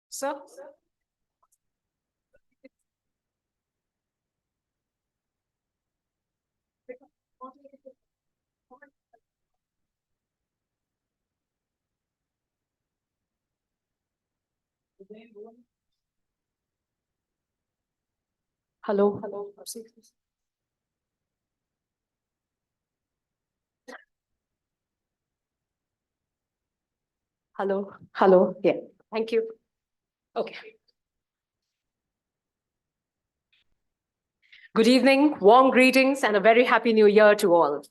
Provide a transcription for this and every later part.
Sir? Hello. Hello. Hello. Hello. Yeah. Thank you. Okay. Good evening, warm greetings, and a very happy new year to all.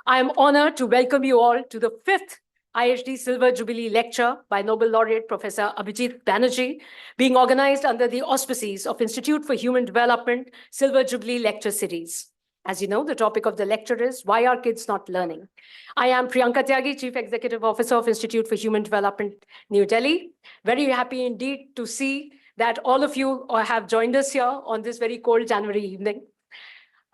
I am honored to welcome you all to the 5th IHD Silver Jubilee Lecture by Nobel Laureate Professor Abhijit Banerjee, being organized under the auspices of Institute for Human Development Silver Jubilee Lecture Series. As you know, the topic of the lecture is Why Are Kids Not Learning? I am Priyanka Tyagi, Chief Executive Officer of Institute for Human Development, New Delhi. Very happy indeed to see that all of you have joined us here on this very cold January evening.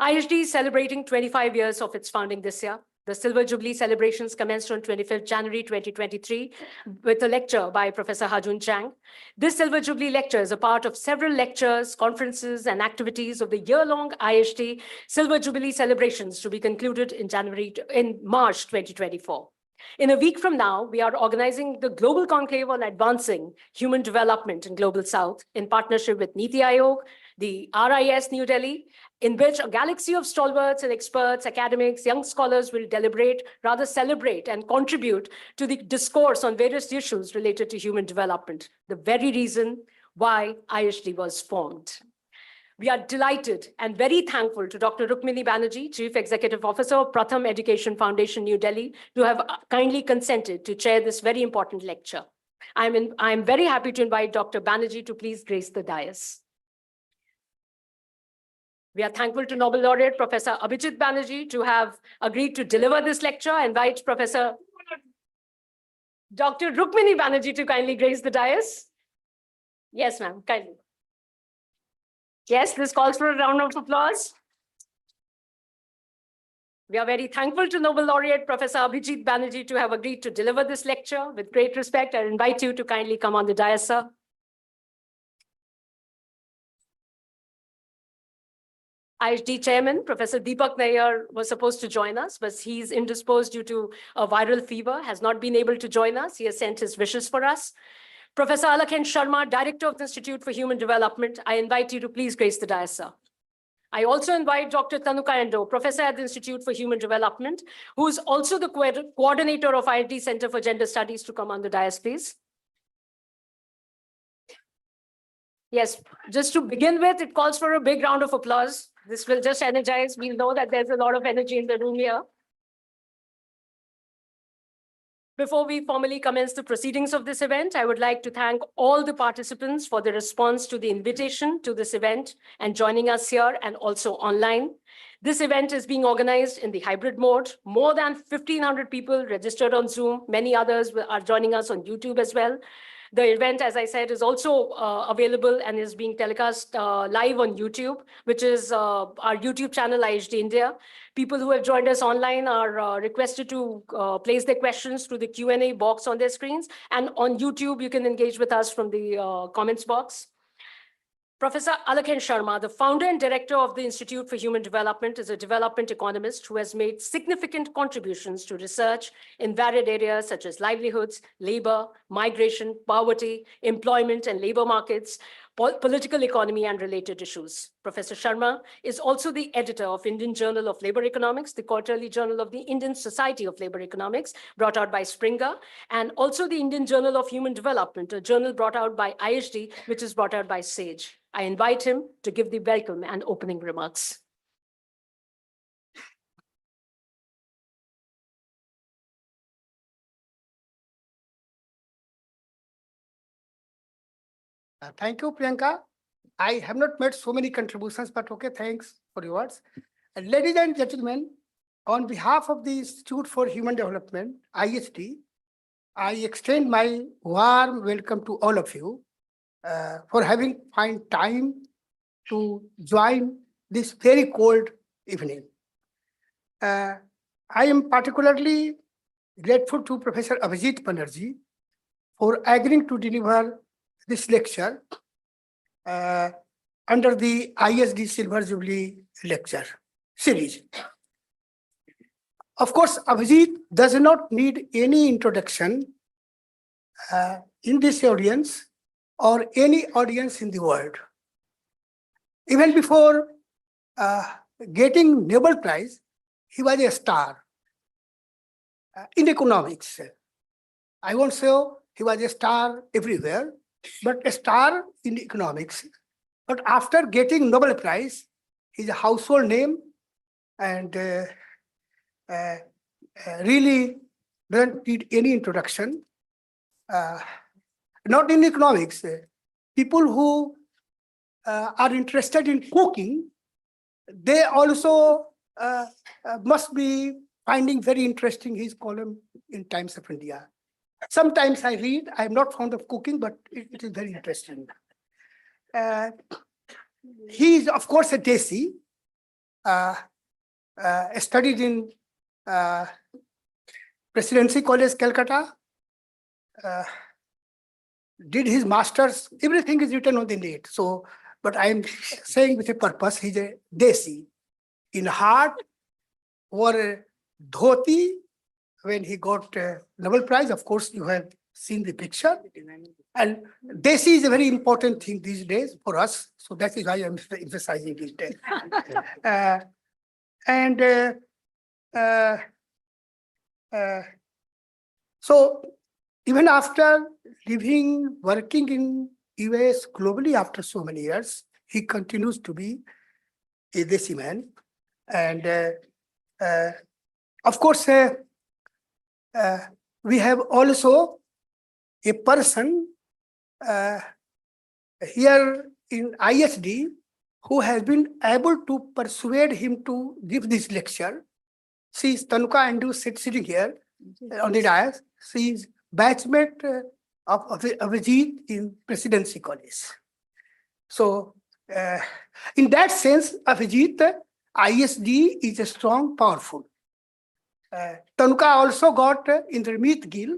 IHD is celebrating 25 years of its founding this year. The Silver Jubilee celebrations commenced on 25th January 2023 with a lecture by Professor Hajun Chang. This Silver Jubilee lecture is a part of several lectures, conferences, and activities of the year-long IHD Silver Jubilee celebrations to be concluded in March 2024. In a week from now, we are organizing the Global Conclave on Advancing Human Development in Global South in partnership with Niti Aayog, the RIS New Delhi, in which a galaxy of stalwarts and experts, academics, young scholars will celebrate and contribute to the discourse on various issues related to human development, the very reason why IHD was formed. We are delighted and very thankful to Dr. Rukmini Banerjee, Chief Executive Officer of Pratham Education Foundation, New Delhi, to have kindly consented to chair this very important lecture. I'm very happy to invite Dr. Banerjee to please grace the dais. We are thankful to Nobel Laureate Professor Abhijit Banerjee to have agreed to deliver this lecture. I invite Professor Dr. Rukmini Banerjee to kindly grace the dais. Yes, ma'am, kindly. Yes, this calls for a round of applause. We are very thankful to Nobel Laureate Professor Abhijit Banerjee to have agreed to deliver this lecture. With great respect, I invite you to kindly come on the dais, sir. IHD Chairman, Professor Deepak Nair, was supposed to join us, but he's indisposed due to a viral fever, has not been able to join us. He has sent his wishes for us. Professor Alakhen Sharma, Director of the Institute for Human Development, I invite you to please grace the dais, sir. I also invite Dr. Tanuka Endo, Professor at the Institute for Human Development, who is also the coordinator of IHD Center for Gender Studies, to come on the dais, please. Yes, just to begin with, it calls for a big round of applause. This will just energize. We know that there's a lot of energy in the room here. Before we formally commence the proceedings of this event, I would like to thank all the participants for the response to the invitation to this event and joining us here and also online. This event is being organized in the hybrid mode. More than 1,500 people registered on Zoom. Many others are joining us on YouTube as well. The event, as I said, is also available and is being telecast live on YouTube, which is our YouTube channel, IHD India. People who have joined us online are requested to place their questions through the Q&A box on their screens. And on YouTube, you can engage with us from the comments box. Professor Alakhen Sharma, the founder and director of the Institute for Human Development, is a development economist who has made significant contributions to research in varied areas such as livelihoods, labor, migration, poverty, employment and labor markets, political economy and related issues. Professor Sharma is also the editor of Indian Journal of Labor Economics, the quarterly journal of the Indian Society of Labor Economics, brought out by Springer, and also the Indian Journal of Human Development, a journal brought out by IHD, which is brought out by SAGE. I invite him to give the welcome and opening remarks. Thank you, Priyanka. I have not made so many contributions, but okay, thanks for your words. Ladies and gentlemen, on behalf of the Institute for Human Development, IHD, I extend my warm welcome to all of you for having find time to join this very cold evening. I am particularly grateful to Professor Abhijit Banerjee for agreeing to deliver this lecture under the IHD Silver Jubilee lecture series. Of course, Abhijit does not need any introduction in this audience or any audience in the world. Even before getting Nobel Prize, he was a star in economics. I won't say he was a star everywhere, but a star in economics. But after getting Nobel Prize, he's a household name and really doesn't need any introduction. Not in economics. People who are interested in cooking, they also must be finding very interesting his column in Times of India. Sometimes I read, I'm not fond of cooking, but it is very interesting. He is, of course, a Desi, studied in Presidency College, Calcutta, did his master's, everything is written on the net. So, but I'm saying with a purpose, he's a Desi. In heart, wore a dhoti when he got Nobel Prize. Of course, you have seen the picture. And Desi is a very important thing these days for us. So that is why I'm emphasizing these days. So even after working in US globally after so many years, he continues to be a Desi man. And of course, we have also a person here in IHD who has been able to persuade him to give this lecture. She is Tanuka Andu sitting here on the dais. She is batchmate of Abhijit in Presidency College. So in that sense, Abhijit, IHD is a strong, powerful. Tanuka also got Indermeet Gill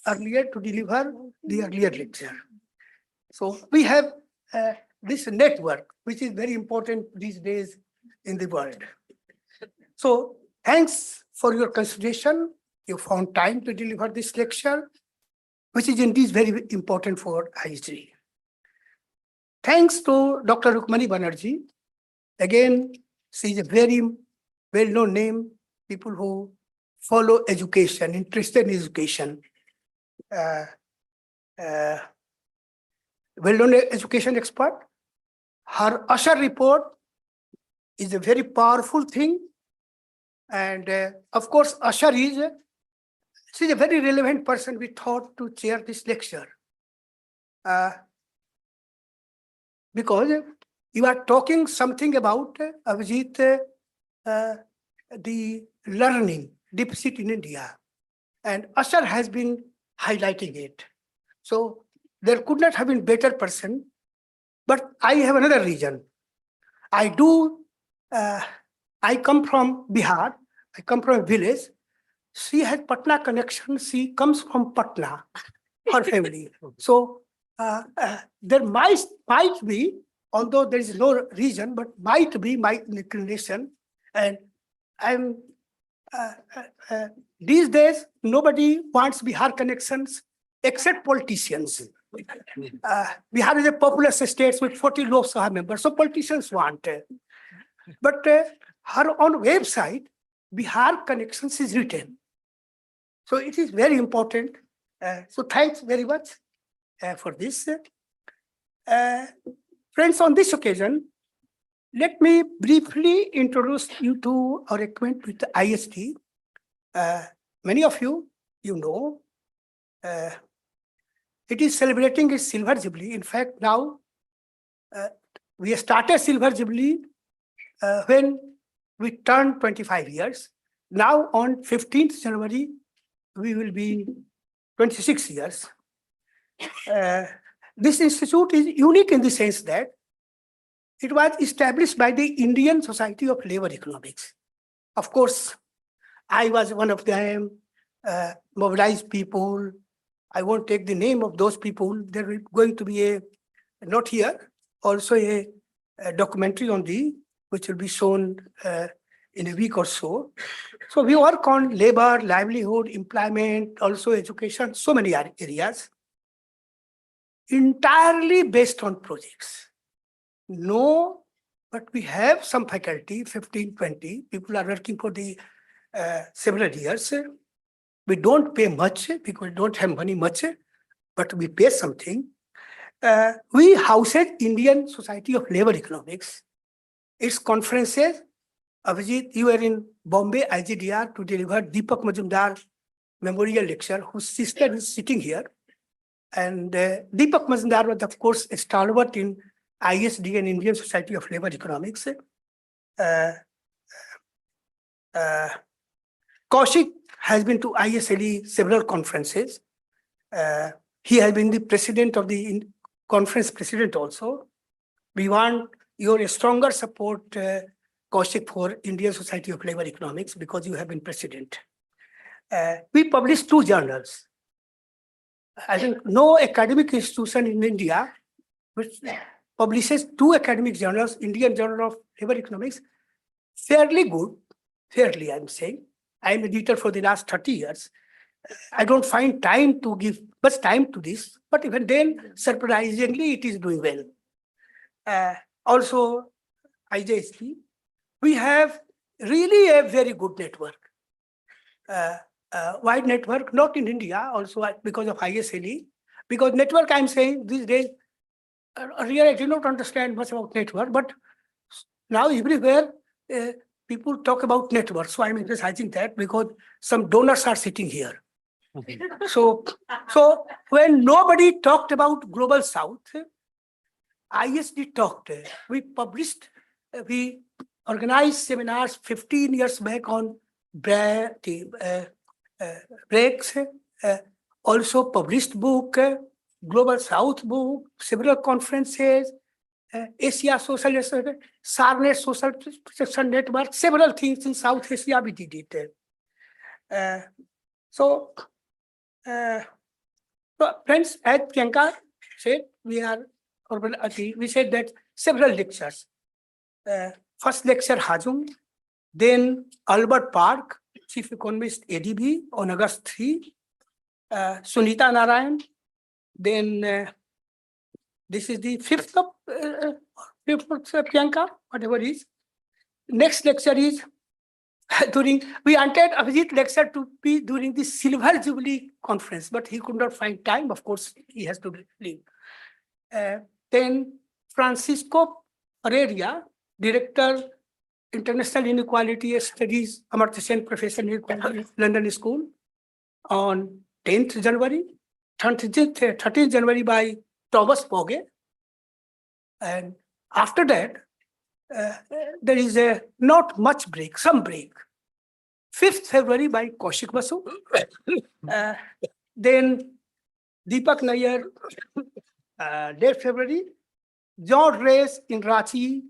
earlier to deliver the earlier lecture. So we have this network, which is very important these days in the world. So thanks for your consideration. You found time to deliver this lecture, which is indeed very important for IHD. Thanks to Dr. Rukmani Banerjee. Again, she is a very well-known name, people who follow education, interested in education. Well-known education expert. Her Usher report is a very powerful thing. And of course, Usher she's a very relevant person we thought to chair this lecture. Because you are talking something about, Abhijit, the learning deficit in India. And Usher has been highlighting it. So there could not have been better person. But I have another reason. I come from Bihar. I come from a village. She has Patna connection. She comes from Patna, her family. So there might be, although there is no reason, but might be my inclination. And I'm these days, nobody wants Bihar connections except politicians. Bihar is a populous state with 40 Lok Sabha members, so politicians want. But her own website, Bihar Connections is written. So it is very important. So thanks very much for this. Friends, on this occasion, let me briefly introduce you to our acquaintance with the IHD. Many of you know, it is celebrating its Silver Jubilee. In fact, now we started Silver Jubilee when we turned 25 years. Now on 15th January, we will be 26 years. This institute is unique in the sense that it was established by the Indian Society of Labor Economics. Of course, I was one of them, mobilized people, I won't take the name of those people. There is going to be not here, also a documentary on which will be shown in a week or so. So we work on labor, livelihood, employment, also education, so many areas, entirely based on projects. No, but we have some faculty, 15, 20 people are working for the several years. We don't pay much because we don't have money much, but we pay something. We housed Indian Society of Labor Economics. Its conferences, Abhijit, you were in Bombay, IGDR, to deliver Deepak Majumdar Memorial Lecture, whose sister is sitting here. And Deepak Majumdar was, of course, a stalwart in IHD and Indian Society of Labor Economics. Kaushik has been to ISLE several conferences. He has been the president of the conference president also. We want your stronger support, Kaushik, for Indian Society of Labor Economics because you have been president. We published 2 journals. I think no academic institution in India which publishes 2 academic journals, Indian Journal of Labor Economics, fairly good, fairly I'm saying. I'm editor for the last 30 years. I don't find time to give much time to this, but even then, surprisingly, it is doing well. Also, IJSP, we have really a very good network. Wide network, not in India, also because of ISLE. Because network, I'm saying these days, earlier I did not understand much about network, but now everywhere people talk about network. So I'm emphasizing that because some donors are sitting here. So when nobody talked about Global South, ISD talked. We published, we organized seminars 15 years back on breaks, also published book, Global South book, several conferences, Asia Social, SARNet Social Protection Network, several things in South Asia we did it. So, friends, as Priyanka said, we said that several lectures. First lecture, Hajung, then Albert Park, Chief Economist, ADB, on August 3, Sunita Narayan, then this is the 5th of Priyanka, whatever is. Next lecture is we wanted Abhijit lecture to be during the Silver Jubilee conference, but he could not find time. Of course, he has to leave. Then Francisco Pereira, Director, International Inequality Studies, Amartya Sen Professor, London School, on 10th January, 13th January by Thomas Poge. And after that, there is a not much break, some break. 5th February by Kaushik Basu. Then Deepak Nair, 8th February. John Race in Ranchi.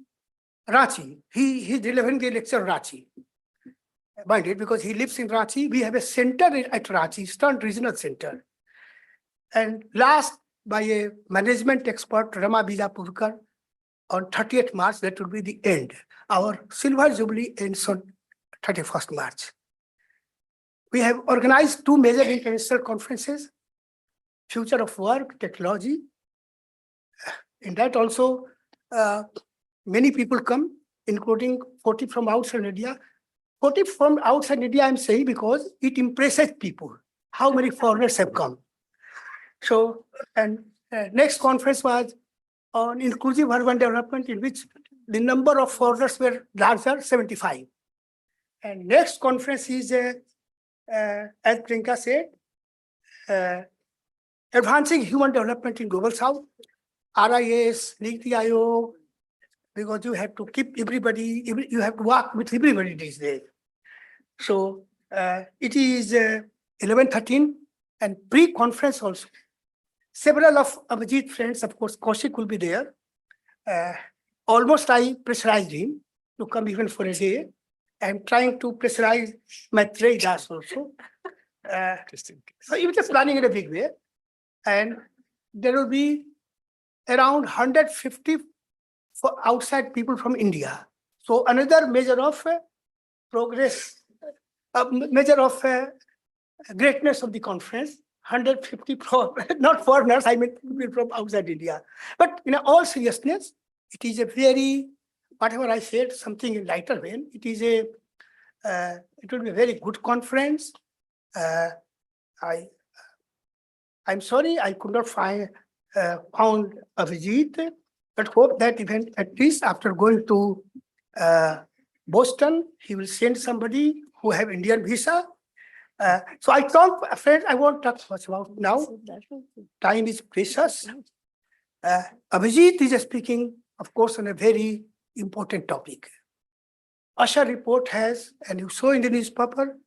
He's delivering the lecture Ranchi. Mind it, because he lives in Ranchi. We have a center at Ranchi, Eastern Regional Center. And last, by a management expert, Rama Bijapurkar, on 30th March, that will be the end. Our Silver Jubilee ends on 31st March. We have organized 2 major international conferences, Future of Work, Technology. In that also, many people come, including 40 from outside India. 40 from outside India, I'm saying because it impresses people, how many foreigners have come. So, and next conference was on inclusive urban development, in which the number of foreigners were larger, 75. And next conference is, as Priyanka said, advancing human development in Global South, RIS, Niti Aayog, because you have to keep everybody, you have to work with everybody these days. So it is 11:13 and pre-conference also. Several of Abhijit friends, of course, Kaushik will be there. Almost I pressurized him to come even for a day. I'm trying to pressurize my Das also. So he was just planning in a big way. and there will be around 150 for outside people from India. So another measure of progress, measure of greatness of the conference. 150 not foreigners, I mean people from outside India. But in all seriousness, it is a very, whatever I said, something in lighter vein. It is a, it will be a very good conference. I'm sorry I could not found Abhijit, but hope that even at least after going to Boston, he will send somebody who have Indian visa. So I talk, friends, I won't talk much about now. Time is precious. Abhijit is speaking, of course, on a very important topic. Usher report has, and you saw in the newspaper,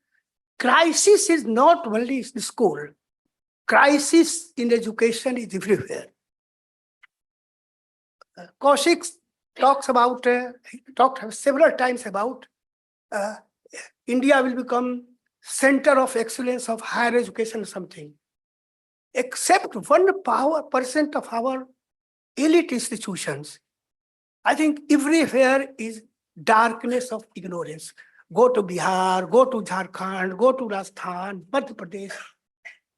crisis is not only in the school. Crisis in education is everywhere. Kaushik talks about, talked several times about India will become center of excellence of higher education or something. Except 1% of our elite institutions, I think everywhere is darkness of ignorance. Go to Bihar, go to Jharkhand, go to Rajasthan, Madhya Pradesh,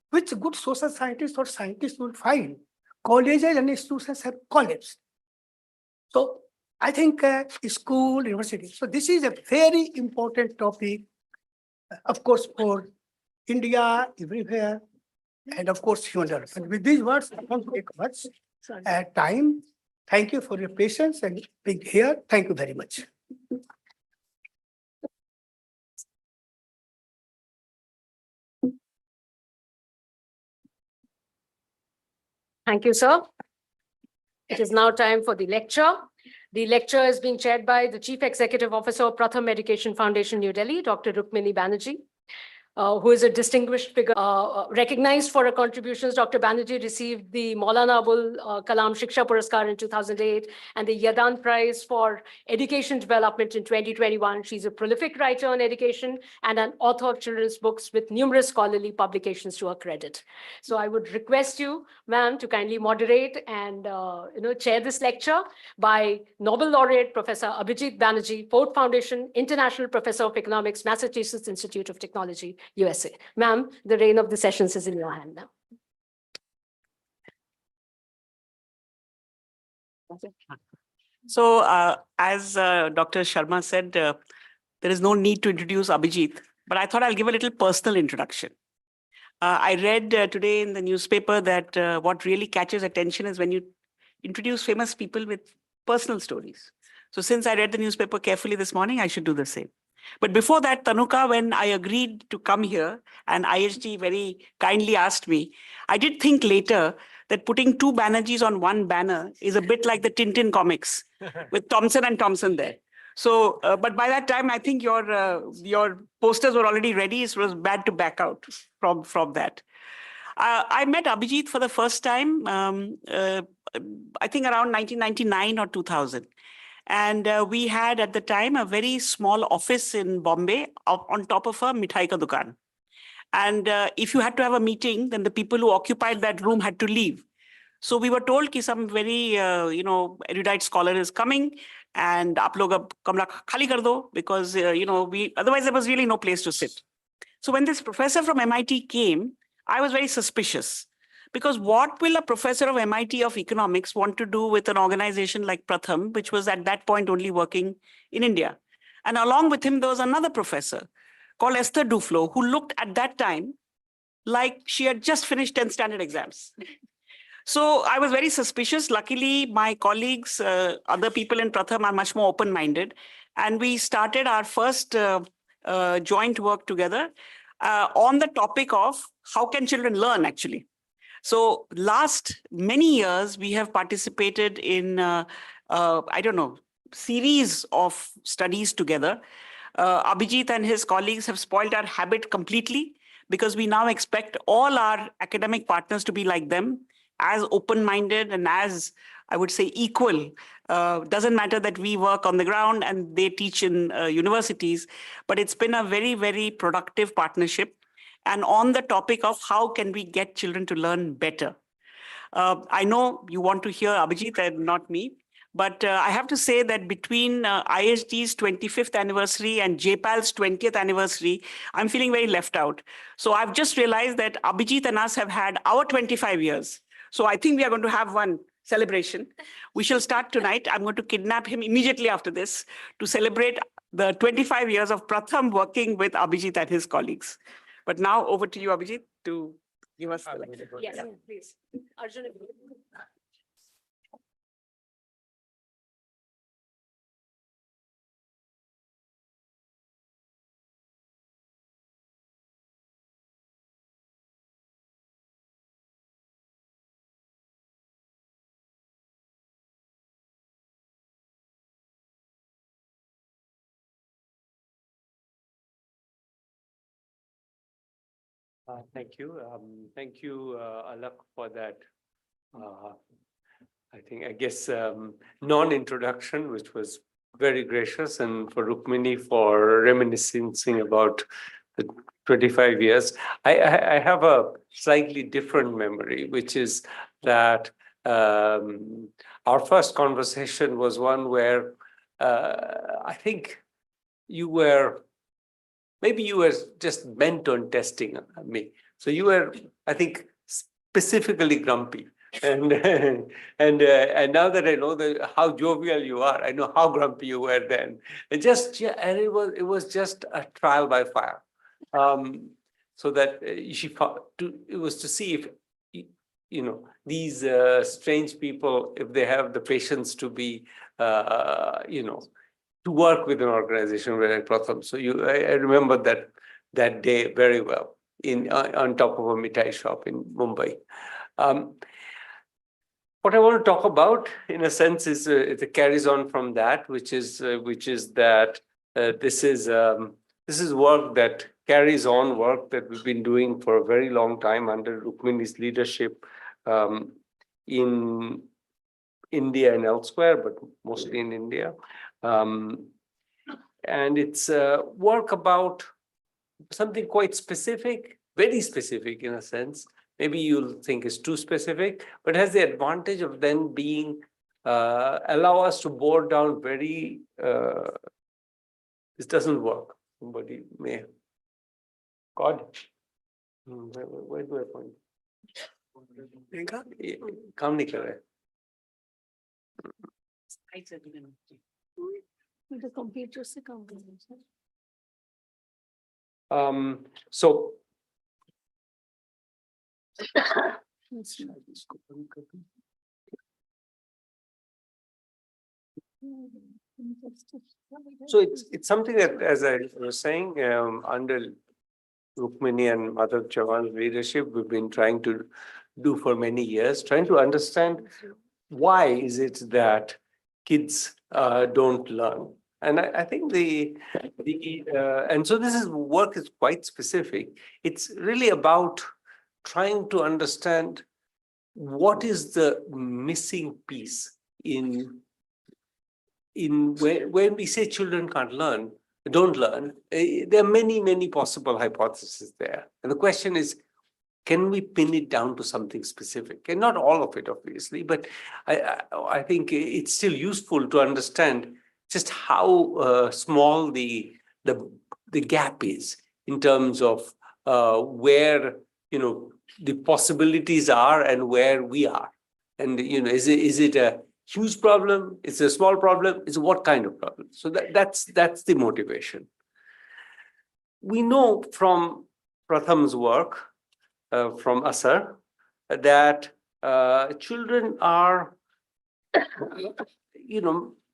which good social scientists or scientists will find. Colleges and institutions have collapsed. So I think school, university. So this is a very important topic, of course, for India, everywhere, and of course, human development. With these words, I won't take much time. Thank you for your patience and being here. Thank you very much. Thank you, sir. It is now time for the lecture. The lecture is being chaired by the Chief Executive Officer of Pratham Education Foundation, New Delhi, Dr. Rukmini Banerjee, who is a distinguished figure. Recognized for her contributions, Dr. Banerjee received the Maulana Abul Kalam Shiksha Puraskar in 2008 and the Yadan Prize for Education Development in 2021. She's a prolific writer on education and an author of children's books with numerous scholarly publications to her credit. So I would request you, ma'am, to kindly moderate and chair this lecture by Nobel laureate Professor Abhijit Banerjee, Ford Foundation, International Professor of Economics, Massachusetts Institute of Technology, USA. Ma'am, the reign of the sessions is in your hand now. So as Dr. Sharma said, there is no need to introduce Abhijit, but I thought I'll give a little personal introduction. I read today in the newspaper that what really catches attention is when you introduce famous people with personal stories. So since I read the newspaper carefully this morning, I should do the same. But before that, Tanuka, when I agreed to come here and IHD very kindly asked me, I did think later that putting two Banerjees on one banner is a bit like the Tintin comics with Thompson and Thompson there. So, but by that time, I think your posters were already ready. So it was bad to back out from that. I met Abhijit for the first time, I think around 1999 or 2000. And we had at the time a very small office in Bombay on top of a mithai ka dukan. And if you had to have a meeting, then the people who occupied that room had to leave. So we were told that some very, erudite scholar is coming and aap log ab kamra khali kar do, because, otherwise there was really no place to sit. So when this professor from MIT came, I was very suspicious. Because what will a professor of MIT of economics want to do with an organization like Pratham, which was at that point only working in India? And along with him, there was another professor called Esther Duflo, who looked at that time like she had just finished 10th standard exams. So I was very suspicious. Luckily, my colleagues, other people in Pratham are much more open-minded. And we started our first joint work together on the topic of how can children learn, actually. So last many years, we have participated in, series of studies together. Abhijit and his colleagues have spoiled our habit completely because we now expect all our academic partners to be like them, as open-minded and as, I would say, equal. Doesn't matter that we work on the ground and they teach in universities, but it's been a very, very productive partnership. And on the topic of how can we get children to learn better. I know you want to hear Abhijit and not me, but I have to say that between IHD's 25th anniversary and JPAL's 20th anniversary, I'm feeling very left out. So I've just realized that Abhijit and us have had our 25 years. So I think we are going to have one celebration. We shall start tonight. I'm going to kidnap him immediately after this to celebrate the 25 years of Pratham working with Abhijit and his colleagues. But now over to you, Abhijit, to give us the lecture. Yes, please. Arjun. Thank you. Thank you, Alak, for that. I guess, non-introduction, which was very gracious, and for Rukmini for reminiscing about the 25 years. I have a slightly different memory, which is that our first conversation was one where I think maybe you were just bent on testing me. So you were, I think, specifically grumpy. And and now that I know how jovial you are, I know how grumpy you were then. And it was just a trial by fire. So that it was to see if these strange people, if they have the patience to be to work with an organization like Pratham. So I remember that day very well on top of a mithai shop in Mumbai. What I want to talk about, in a sense, is it carries on from that, which is that this is work that carries on work that we've been doing for a very long time under Rukmini's leadership in India and elsewhere, but mostly in India. And it's work about something quite specific, very specific in a sense. Maybe you'll think it's too specific, but has the advantage of then being, allow us to bore down very, this doesn't work. Somebody may, God, where do I point? Kam nahi kar raha hai. So it's something that, as I was saying, under Rukmini and Madhav Chavan's leadership, we've been trying to do for many years, trying to understand why is it that kids don't learn. And I think and so this work is quite specific. It's really about trying to understand what is the missing piece in when we say children don't learn, there are many possible hypotheses there. And the question is, can we pin it down to something specific? And not all of it, obviously, but I think it's still useful to understand just how small the gap is in terms of where the possibilities are and where we are. And is it a huge problem? It's a small problem. It's what kind of problem? So that's the motivation. We know from Pratham's work, from Asar, that children are,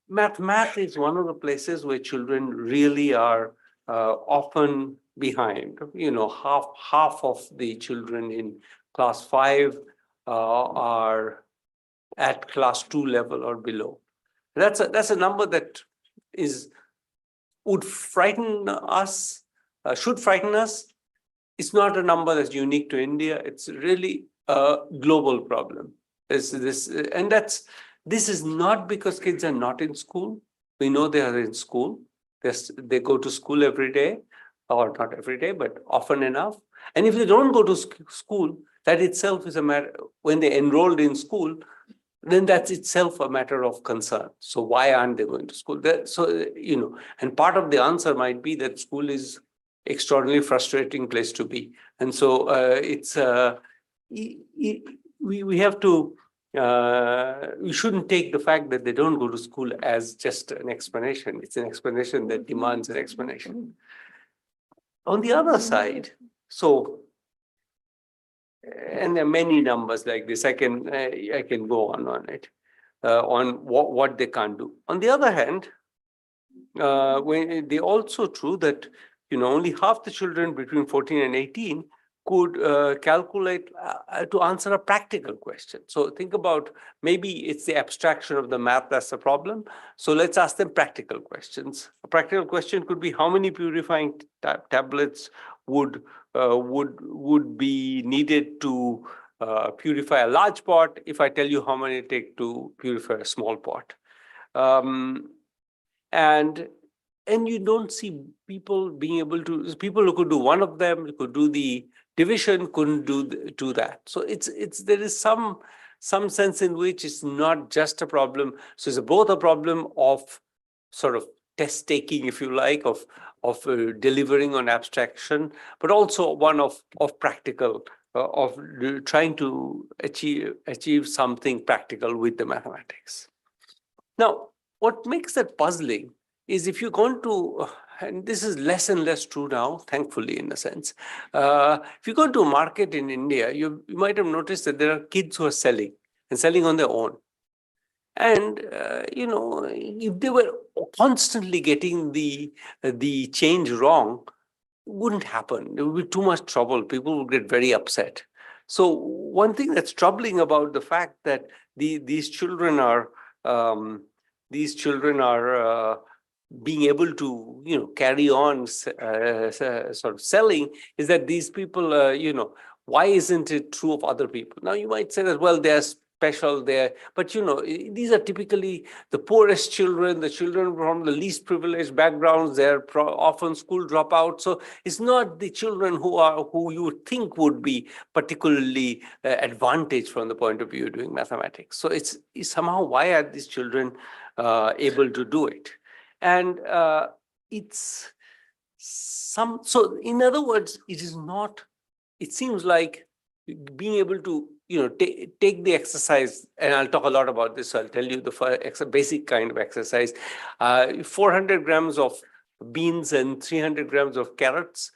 math is one of the places where children really are often behind. Half of the children in class 5 are at class 2 level or below. That's a number that would frighten us, should frighten us. It's not a number that's unique to India. It's really a global problem. This is not because kids are not in school. We know they are in school. They go to school every day, or not every day, but often enough. And if they don't go to school, That itself is a matter, when they enrolled in school, then that's itself a matter of concern. So why aren't they going to school? And part of the answer might be that school is extraordinarily frustrating place to be. And so we have to, we shouldn't take the fact that they don't go to school as just an explanation. It's an explanation that demands an explanation. On the other side, and there are many numbers like this. I can go on it, on what they can't do. On the other hand, when they also true that only half the children between 14 and 18 could calculate to answer a practical question. So think about, maybe it's the abstraction of the math that's the problem. So let's ask them practical questions. A practical question could be, how many purifying tablets would be needed to purify a large pot if I tell you how many it takes to purify a small pot? And you don't see people being able to, people who could do one of them, who could do the division, couldn't do that. So there is some sense in which it's not just a problem. So it's both a problem of sort of test taking, if you like, of delivering on abstraction, but also one of practical, of trying to achieve something practical with the mathematics. Now, what makes that puzzling is if you're going to, and this is less and less true now, thankfully, in a sense. If you go to a market in India, you might have noticed that there are kids who are selling on their own. And, if they were constantly getting the change wrong, it wouldn't happen. There would be too much trouble. People would get very upset. So one thing that's troubling about the fact that these children are being able to, carry on sort of selling is that these people, why isn't it true of other people? Now you might say that, well, they're special there, but these are typically the poorest children, the children from the least privileged backgrounds. They're often school dropouts. So it's not the children who you would think would be particularly advantaged from the point of view of doing mathematics. So it's somehow, why are these children able to do it? And so in other words, it is not, it seems like being able to, take the exercise, and I'll talk a lot about this, so I'll tell you the basic kind of exercise, 400 grams of beans and 300 grams of carrots,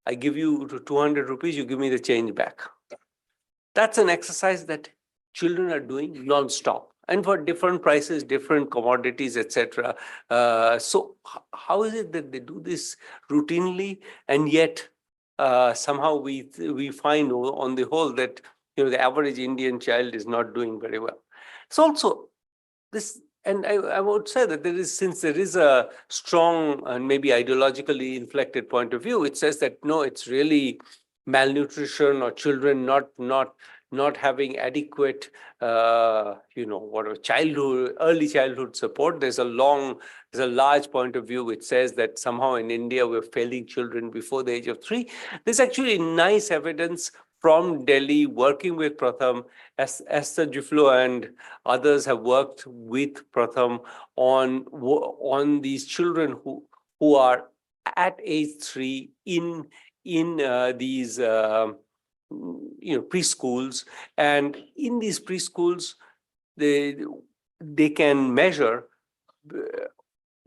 I give you 200 rupees, you give me the change back. That's an exercise that children are doing non-stop, and for different prices, different commodities, etc. So how is it that they do this routinely, and yet somehow we find on the whole that the average Indian child is not doing very well? It's also this, and I would say that since there is a strong and maybe ideologically inflected point of view, it says that no, it's really malnutrition or children not having adequate, early childhood support. There's a large point of view which says that somehow in India we're failing children before the age of 3. There's actually nice evidence from Delhi, working with Pratham, Esther Juflo and others have worked with Pratham on these children who are at age 3 in these preschools, and in these preschools they can measure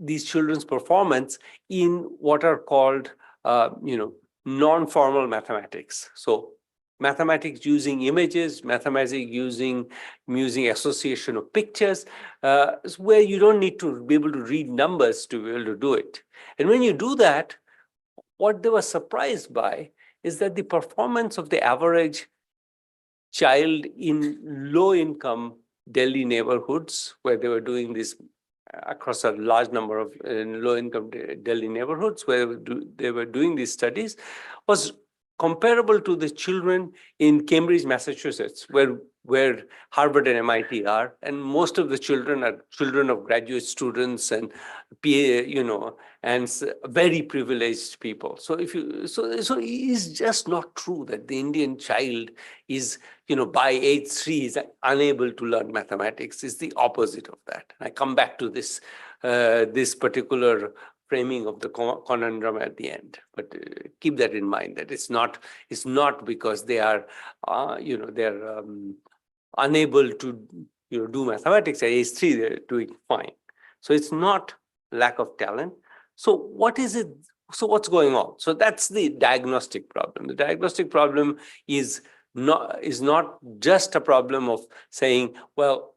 these children's performance in what are called non-formal mathematics. So mathematics using images, mathematics using association of pictures, where you don't need to be able to read numbers to be able to do it. And when you do that, what they were surprised by is that the performance of the average child in low-income Delhi neighborhoods, where they were doing this across a large number of low-income Delhi neighborhoods, where they were doing these studies, was comparable to the children in Cambridge, Massachusetts, where Harvard and MIT are, and most of the children are children of graduate students and very privileged people. So so it's just not true that the Indian child is, by age 3 is unable to learn mathematics. It's the opposite of that. I come back to this particular framing of the conundrum at the end, but keep that in mind that it's not because they are they're unable to do mathematics at age 3. They're doing fine. So it's not lack of talent. So what is it? So what's going on? So that's the diagnostic problem. The diagnostic problem is not just a problem of saying, well,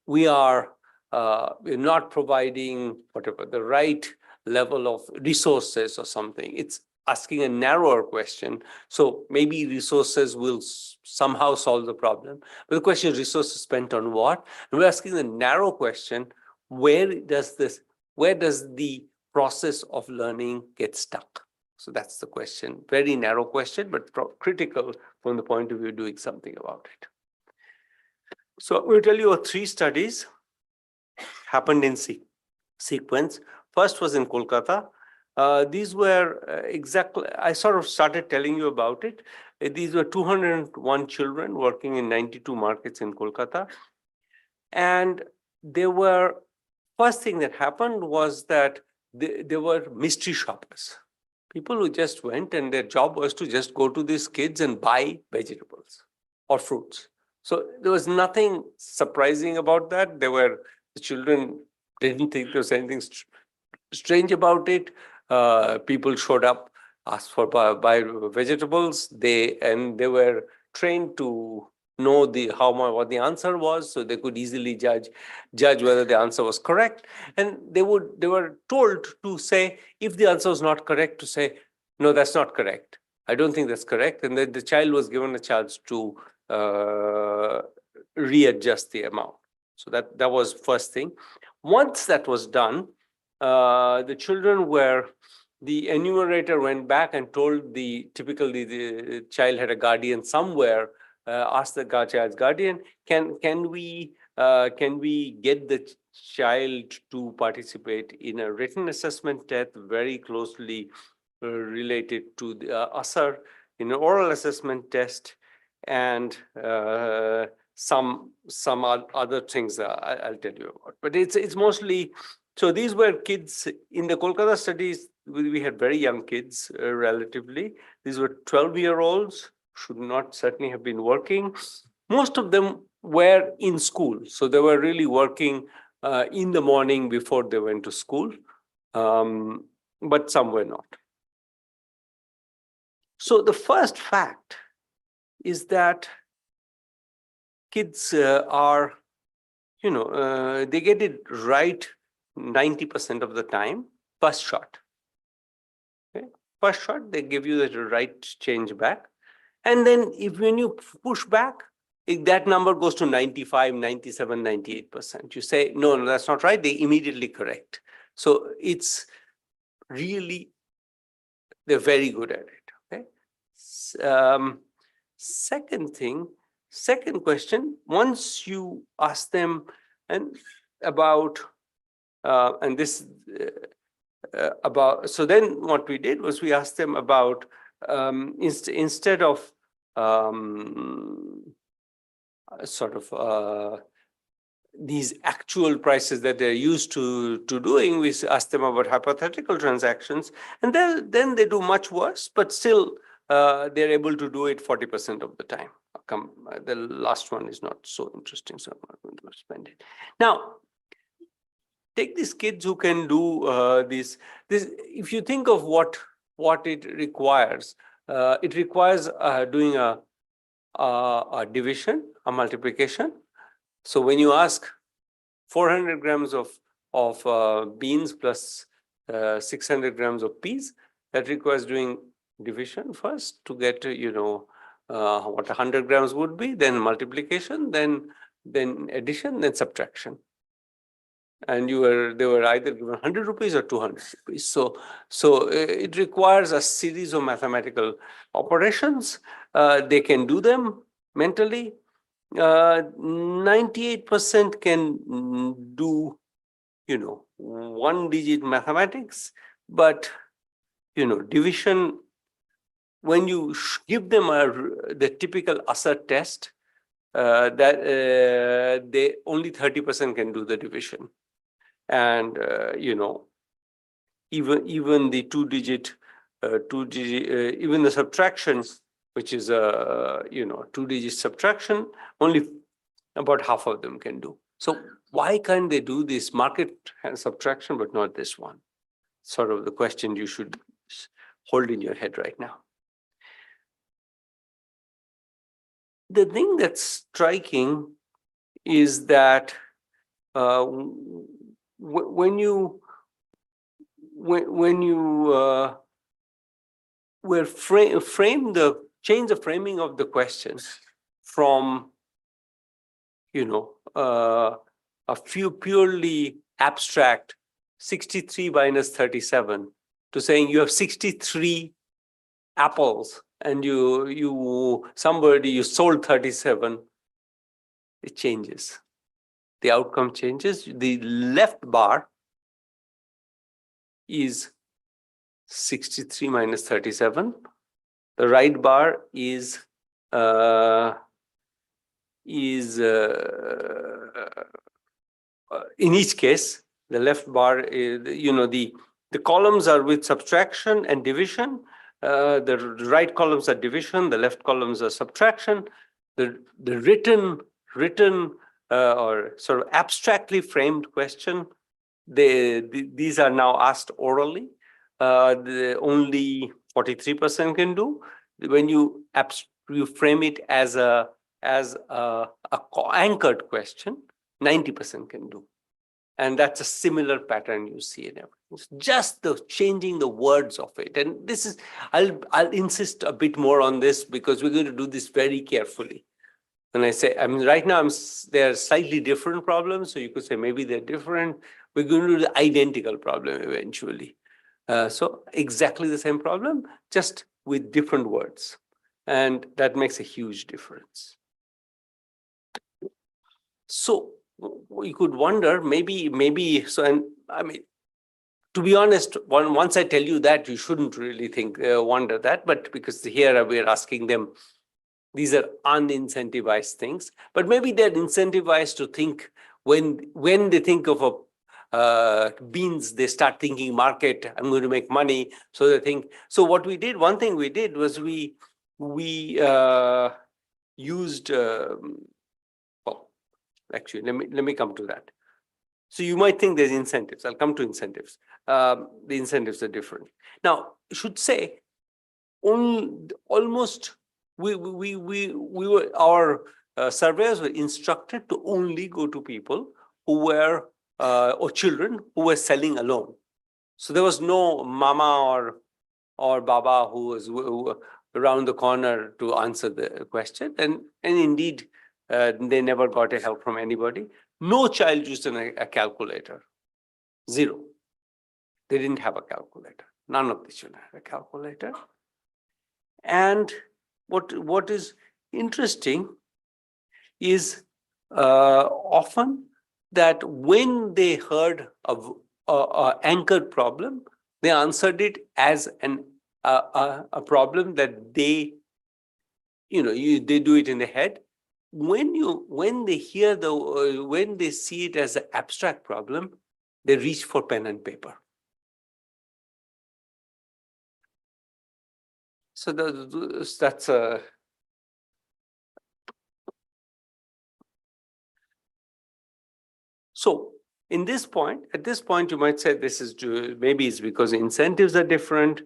we're not providing whatever the right level of resources or something. It's asking a narrower question. So maybe resources will somehow solve the problem. But the question is, resources spent on what? And we're asking the narrow question, where does the process of learning get stuck? So that's the question. Very narrow question, but critical from the point of view of doing something about it. So I'm going to tell you 3 studies happened in sequence. First was in Kolkata. These were I sort of started telling you about it. These were 201 children working in 92 markets in Kolkata. And first thing that happened was that there were mystery shoppers. People who just went and their job was to just go to these kids and buy vegetables or fruits. So there was nothing surprising about that. The children didn't think there was anything strange about it. People showed up, asked for buy vegetables. They were trained to know what the answer was, so they could easily judge whether the answer was correct. And they were told to say, if the answer was not correct, to say, no, that's not correct. I don't think that's correct. And then the child was given a chance to readjust the amount. So that was first thing. Once that was done, the enumerator went back and told typically the child had a guardian somewhere, asked the child's guardian, can we get the child to participate in a written assessment test very closely related to the ASAR, in an oral assessment test, and some other things I'll tell you about. But it's mostly, so these were kids in the Kolkata studies. We had very young kids, relatively. These were 12-year-olds, should not certainly have been working. Most of them were in school, so they were really working in the morning before they went to school, but some were not. So the first fact is that kids are, they get it right 90% of the time, first shot. Okay? First shot, they give you the right change back. And then when you push back, that number goes to 95, 97, 98%. You say, no, that's not right. They immediately correct. So it's really, they're very good at it. Okay. Second question, once you ask them about, so then what we did was we asked them about, instead of these actual prices that they're used to doing, we asked them about hypothetical transactions, and then they do much worse, but still they're able to do it 40% of the time. The last one is not so interesting, so I'm not going to spend it. Now, take these kids who can do this. If you think of what it requires doing a division, a multiplication. So when you ask 400 grams of beans plus 600 grams of peas, that requires doing division first to get what 100 grams would be, then multiplication, then addition, then subtraction. and they were either given 100 rupees or 200 rupees. So it requires a series of mathematical operations. They can do them mentally. 98% can do, one-digit mathematics, but division, when you give them the typical assert test, they only 30% can do the division. And even the two-digit, even the subtraction, which is a two-digit subtraction, only about half of them can do. So why can't they do this market subtraction but not this one? Sort of the question you should hold in your head right now. The thing that's striking is that when you change the framing of the question from a few purely abstract 63 minus 37 to saying you have 63 apples and you sold 37, it changes. The outcome changes. The left bar is 63 minus 37. The right bar is in each case, the left bar is, the columns are with subtraction and division. The right columns are division, the left columns are subtraction. The written or sort of abstractly framed question, these are now asked orally. Only 43% can do. When you frame it as a anchored question, 90% can do. And that's a similar pattern you see in everything. It's just the changing the words of it. And this is, I'll insist a bit more on this because we're going to do this very carefully. When I say, right now they're slightly different problems, so you could say maybe they're different. We're going to do the identical problem eventually. So exactly the same problem, just with different words. And that makes a huge difference. So you could wonder, maybe, so, and I mean, to be honest, once I tell you that, you shouldn't really wonder that, but because here we're asking them, these are unincentivized things, but maybe they're incentivized to think when they think of beans, they start thinking market, I'm going to make money. So they think, so what we did, one thing we did was we used, well, actually, let me come to that. So you might think there's incentives. I'll come to incentives. The incentives are different. Now, I should say, almost our surveyors were instructed to only go to people who were or children who were selling alone. So there was no mama or baba who was around the corner to answer the question, and indeed they never got a help from anybody. No child used a calculator. Zero. They didn't have a calculator. None of the children had a calculator. And what is interesting is often that when they heard of an anchored problem, they answered it as a problem that they do it in the head. When they hear when they see it as an abstract problem, they reach for pen and paper. So that's a so at this point, you might say this is maybe it's because incentives are different,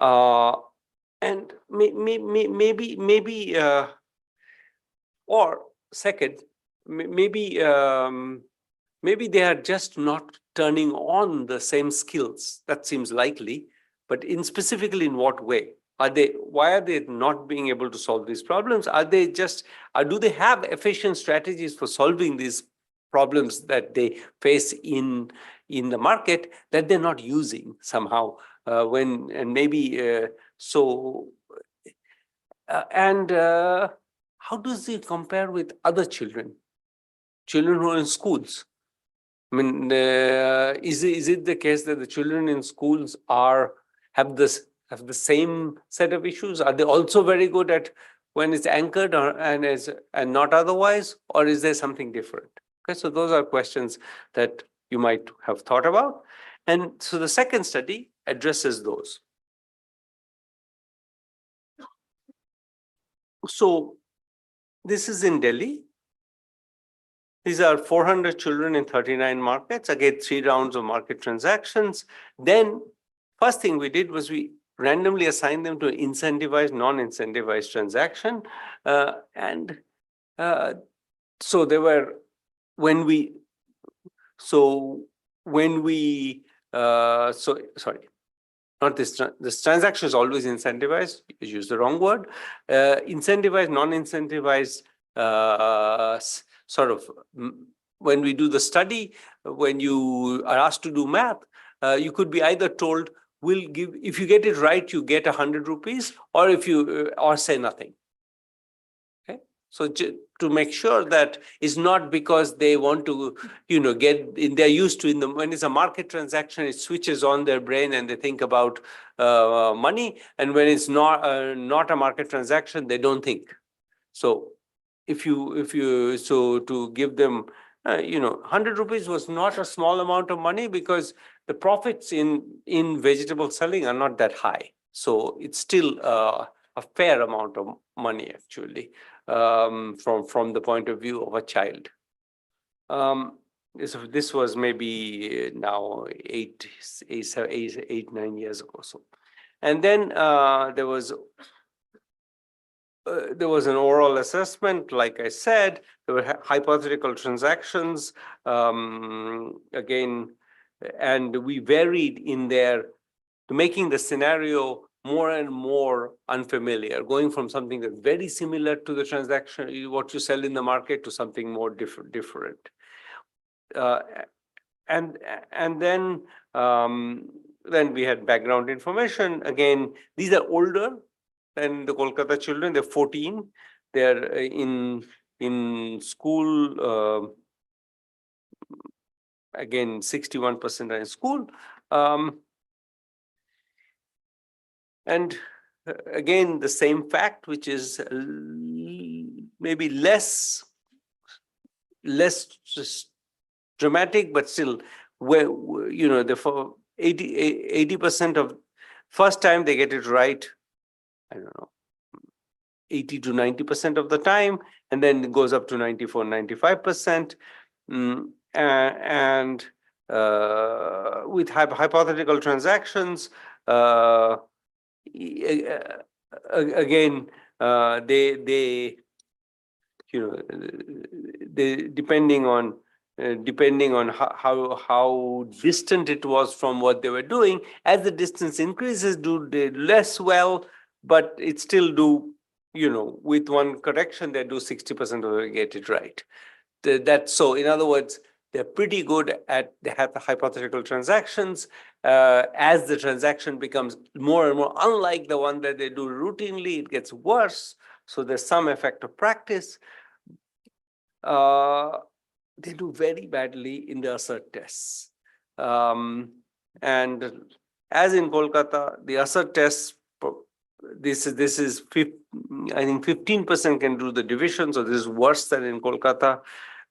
and maybe or second, maybe they are just not turning on the same skills. That seems likely, but specifically in what way? Why are they not being able to solve these problems? Do they have efficient strategies for solving these problems that they face in the market that they're not using somehow. How does it compare with other children who are in schools? I mean, is it the case that the children in schools have the same set of issues? Are they also very good at when it's anchored and not otherwise, or is there something different? Okay, so those are questions that you might have thought about, and so the second study addresses those. So this is in Delhi. These are 400 children in 39 markets, again, 3 rounds of market transactions. Then first thing we did was we randomly assigned them to an incentivized, non-incentivized transaction. So they were, not this transaction is always incentivized, you use the wrong word. Incentivized, non-incentivized, when we do the study, when you are asked to do math, you could be either told, if you get it right, you get 100 rupees, or or say nothing. Okay, so to make sure that it's not because they want to, they're used to when it's a market transaction, it switches on their brain and they think about money, and when it's not a market transaction, they don't think. So to give them, 100 rupees was not a small amount of money, because the profits in vegetable selling are not that high. So it's still a fair amount of money, actually, from the point of view of a child. This was maybe now 9 years ago. So, and then there was an oral assessment, like I said. There were hypothetical transactions, again, and we varied in there to making the scenario more and more unfamiliar, going from something that's very similar to the transaction, what you sell in the market, to something more different. And then we had background information. Again, these are older than the Kolkata children. They're 14. They're in school. Again, 61% are in school. And again, the same fact, which is maybe less dramatic, but still, where the 80% of first time they get it right, I don't know, 80 to 90% of the time, and then it goes up to 94, 95%. And with hypothetical transactions, again, they depending on how distant it was from what they were doing, as the distance increases, they less well, but it still do, with one correction, they do 60% of it, get it right. So in other words, they're pretty good at the hypothetical transactions. As the transaction becomes more and more unlike the one that they do routinely, it gets worse. So there's some effect of practice. They do very badly in the assert tests. And as in Kolkata, the assert tests, this is I think 15% can do the division. So this is worse than in Kolkata.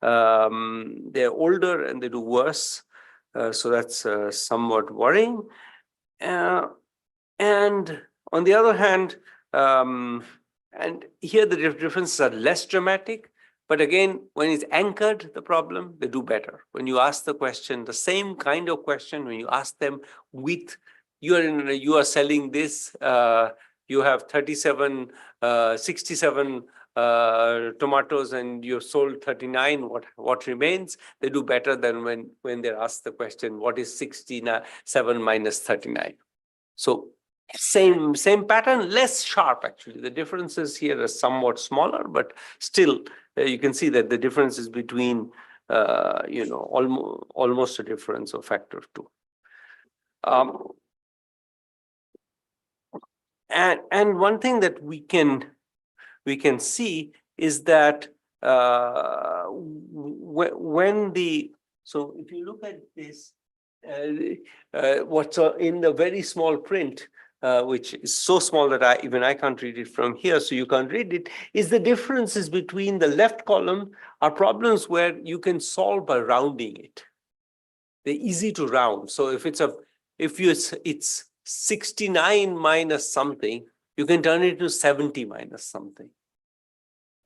They're older and they do worse. So that's somewhat worrying. And on the other hand, and here the differences are less dramatic. But again, when it's anchored, the problem, they do better. When you ask the question, the same kind of question, when you ask them with, you are selling this, you have 67 tomatoes and you've sold 39, what remains? They do better than when they're asked the question, what is 67 minus 39? So same pattern, less sharp actually. The differences here are somewhat smaller, but still you can see that the differences between almost a difference of factor of 2. And one thing that we can see is that so if you look at this, what's in the very small print, which is so small that even I can't read it from here, so you can't read it, is the differences between the left column are problems where you can solve by rounding it. They're easy to round. So if it's 69 minus something, you can turn it to 70 minus something.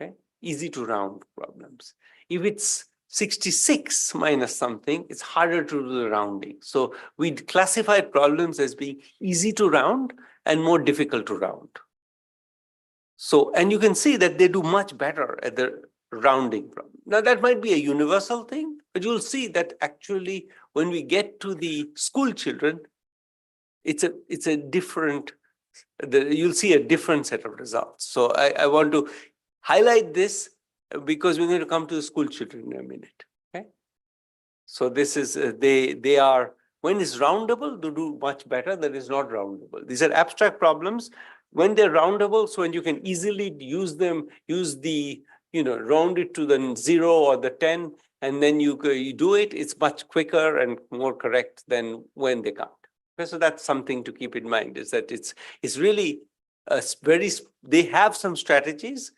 Okay, easy to round problems. If it's 66 minus something, it's harder to do the rounding. So we classified problems as being easy to round and more difficult to round. So, and you can see that they do much better at the rounding problem. Now that might be a universal thing, but you'll see that actually when we get to the school children, it's a different, you'll see a different set of results. So I want to highlight this because we're going to come to the school children in a minute. Okay, so this is they are, when it's roundable, they do much better than it's not roundable. These are abstract problems. When they're roundable, so when you can easily use them, round it to the 0 or the 10, and then you do it, it's much quicker and more correct than when they can't. Okay, so that's something to keep in mind, is that it's really they have some strategies.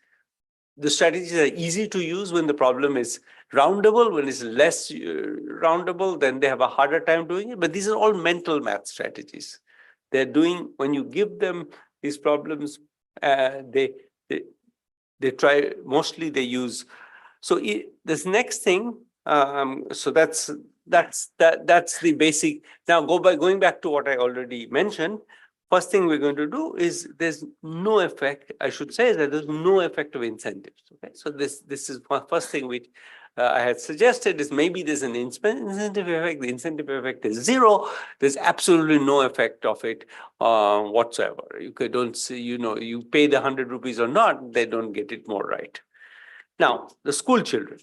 The strategies are easy to use when the problem is roundable. When it's less roundable, then they have a harder time doing it. But these are all mental math strategies. They're doing, when you give them these problems, they try, mostly they use. So this next thing, so that's the basic. Now going back to what I already mentioned. First thing we're going to do is there's no effect, I should say that there's no effect of incentives. Okay, so this is first thing which I had suggested, is maybe there's an incentive effect. The incentive effect is 0. There's absolutely no effect of it whatsoever. You don't see, you pay the 100 rupees or not, they don't get it more right. Now, the school children.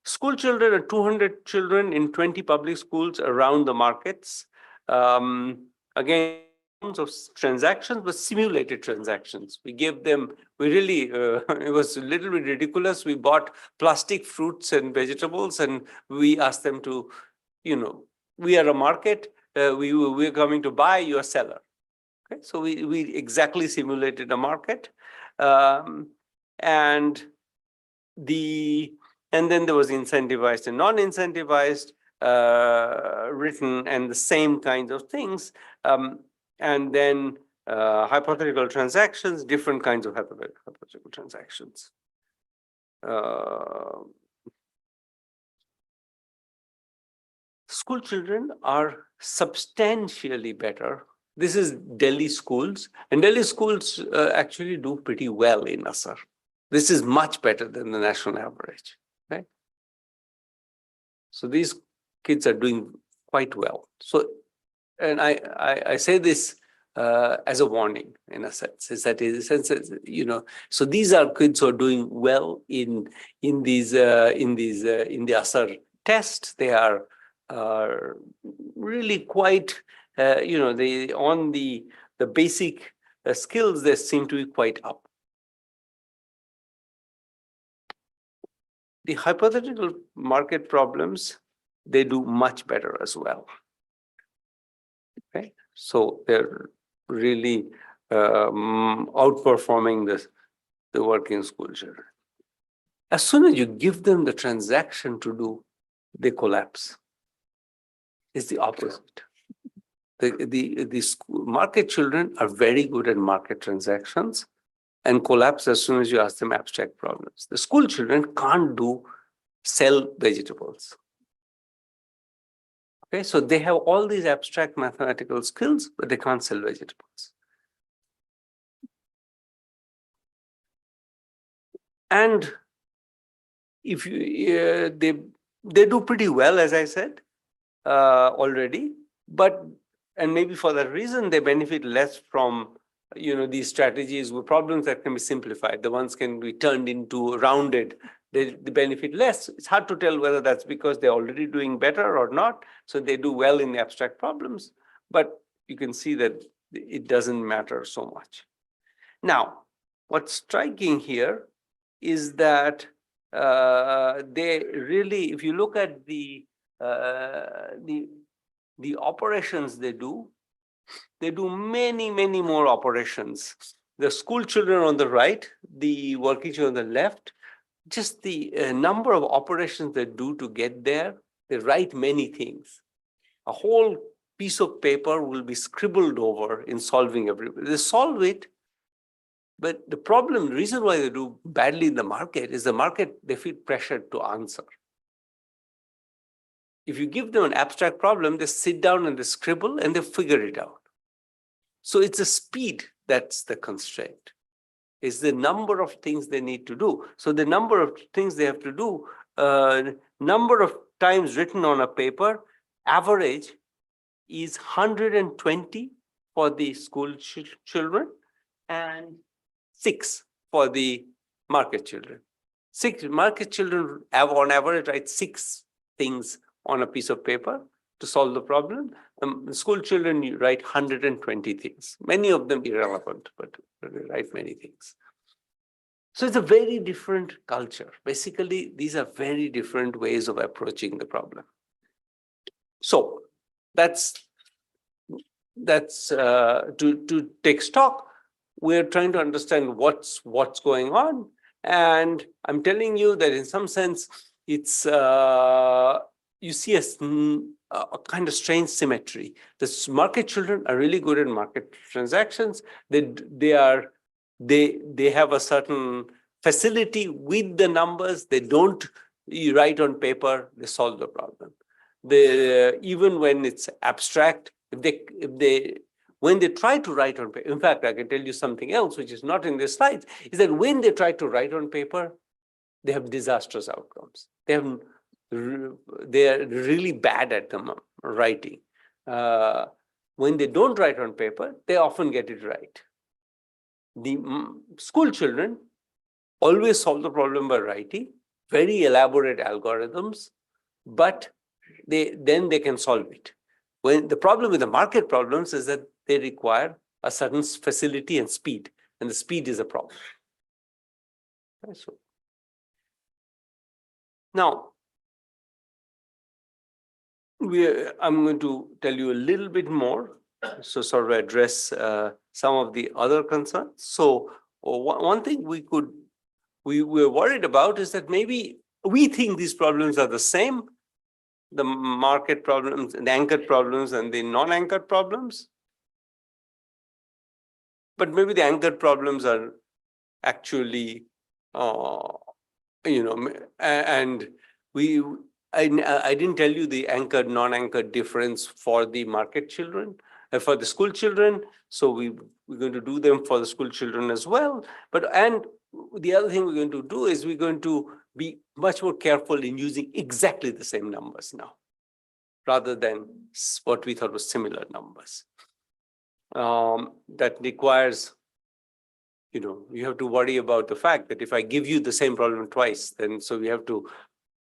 School children are 200 children in 20 public schools around the markets. Again, of transactions, but simulated transactions. We gave them, it was a little bit ridiculous. We bought plastic fruits and vegetables, and we asked them to, we are a market, we're coming to buy, you're a seller. Okay, so we exactly simulated a market. And then there was incentivized and non-incentivized, written, and the same kinds of things. And then hypothetical transactions, different kinds of hypothetical transactions. School children are substantially better. This is Delhi schools, and Delhi schools actually do pretty well in Assar. This is much better than the national average. Right? So these kids are doing quite well. So, and I say this as a warning, in a sense, is that in a sense, so these are kids who are doing well in the Assar test. They are really quite, they on the basic skills, they seem to be quite up. The hypothetical market problems, they do much better as well. Okay, so they're really outperforming the working school children. As soon as you give them the transaction to do, they collapse. It's the opposite. The school market children are very good at market transactions and collapse as soon as you ask them abstract problems. The school children can't sell vegetables. Okay, so they have all these abstract mathematical skills, but they can't sell vegetables. And if you, they do pretty well, as I said already, and maybe for that reason they benefit less from these strategies with problems that can be simplified. The ones can be turned into rounded. they benefit less. It's hard to tell whether that's because they're already doing better or not. So they do well in the abstract problems, but you can see that it doesn't matter so much. Now, what's striking here is that they really, if you look at the operations they do many, many more operations. The school children on the right, the working children on the left, just the number of operations they do to get there, they write many things. A whole piece of paper will be scribbled over in solving everything. They solve it, but the problem, the reason why they do badly in the market is the market, they feel pressured to answer. If you give them an abstract problem, they sit down and they scribble and they figure it out. So it's the speed that's the constraint. It's the number of things they need to do. So the number of things they have to do, number of times written on a paper, average is 120 for the school children and 6 for the market children. 6 market children have on average write 6 things on a piece of paper to solve the problem. School children, you write 120 things, many of them irrelevant, but they write many things. So it's a very different culture. Basically, these are very different ways of approaching the problem. So that's to take stock. We're trying to understand what's going on. And I'm telling you that in some sense, it's you see a kind of strange symmetry. The market children are really good at market transactions. They have a certain facility with the numbers. They don't write on paper, they solve the problem. Even when it's abstract, when they try to write on paper, in fact, I can tell you something else, which is not in the slides, is that when they try to write on paper, they have disastrous outcomes. They are really bad at writing. When they don't write on paper, they often get it right. The school children always solve the problem by writing, very elaborate algorithms, but then they can solve it. When the problem with the market problems is that they require a certain facility and speed, and the speed is a problem. Okay, so now, I'm going to tell you a little bit more, so sort of address some of the other concerns. So one thing we're worried about is that maybe we think these problems are the same, the market problems, the anchored problems and the non-anchored problems. But maybe the anchored problems are actually, and I didn't tell you the anchored, non-anchored difference for the market children, for the school children. So we're going to do them for the school children as well. And the other thing we're going to do is we're going to be much more careful in using exactly the same numbers now, rather than what we thought was similar numbers. That requires, you have to worry about the fact that if I give you the same problem twice, then so we have to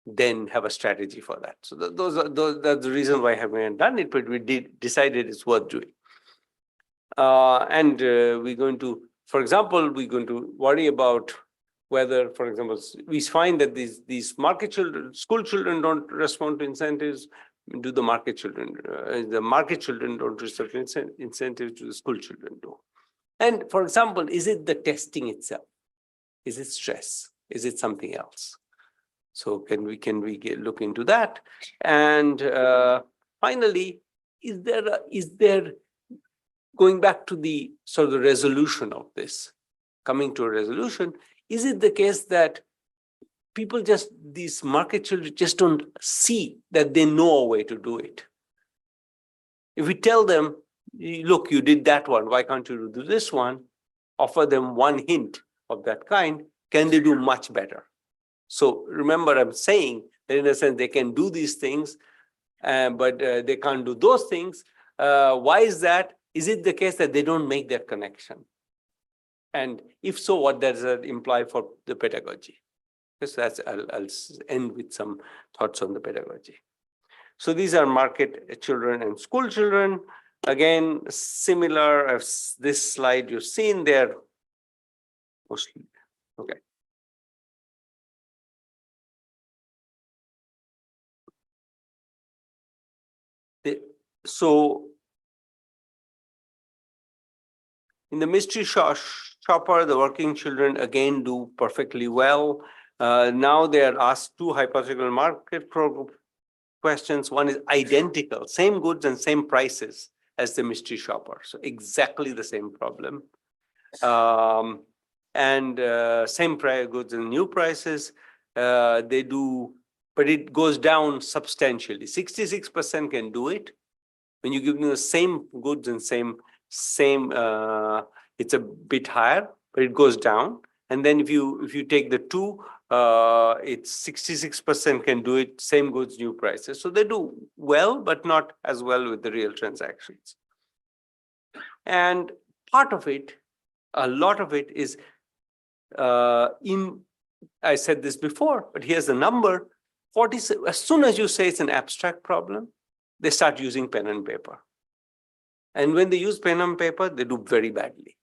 then have a strategy for that. So that's the reason why I haven't done it, but we decided it's worth doing. We're going to, for example, we're going to worry about whether, for example, we find that these market children, school children don't respond to incentives. Do the market children don't receive incentives, to the school children do. And for example, is it the testing itself? Is it stress? Is it something else? So can we look into that? And finally, is there going back to the sort of the resolution of this, coming to a resolution, is it the case that people these market children just don't see that they know a way to do it? If we tell them, look, you did that one, why can't you do this one? Offer them one hint of that kind, can they do much better? So remember, I'm saying that in a sense, they can do these things, but they can't do those things. Why is that? Is it the case that they don't make that connection? And if so, what does that imply for the pedagogy? Because I'll end with some thoughts on the pedagogy. So these are market children and school children. Again, similar as this slide you've seen there. Mostly, okay. So in the mystery shopper, the working children again do perfectly well. Now they are asked two hypothetical market questions. One is identical, same goods and same prices as the mystery shopper. So exactly the same problem. Same goods and new prices. They do, but it goes down substantially. 66% can do it. When you give them the same goods and same, it's a bit higher, but it goes down. And then if you take the two, it's 66% can do it, same goods, new prices. So they do well, but not as well with the real transactions. And part of it, a lot of it is I said this before, but here's the number, 40, as soon as you say it's an abstract problem, they start using pen and paper. And when they use pen and paper, they do very badly.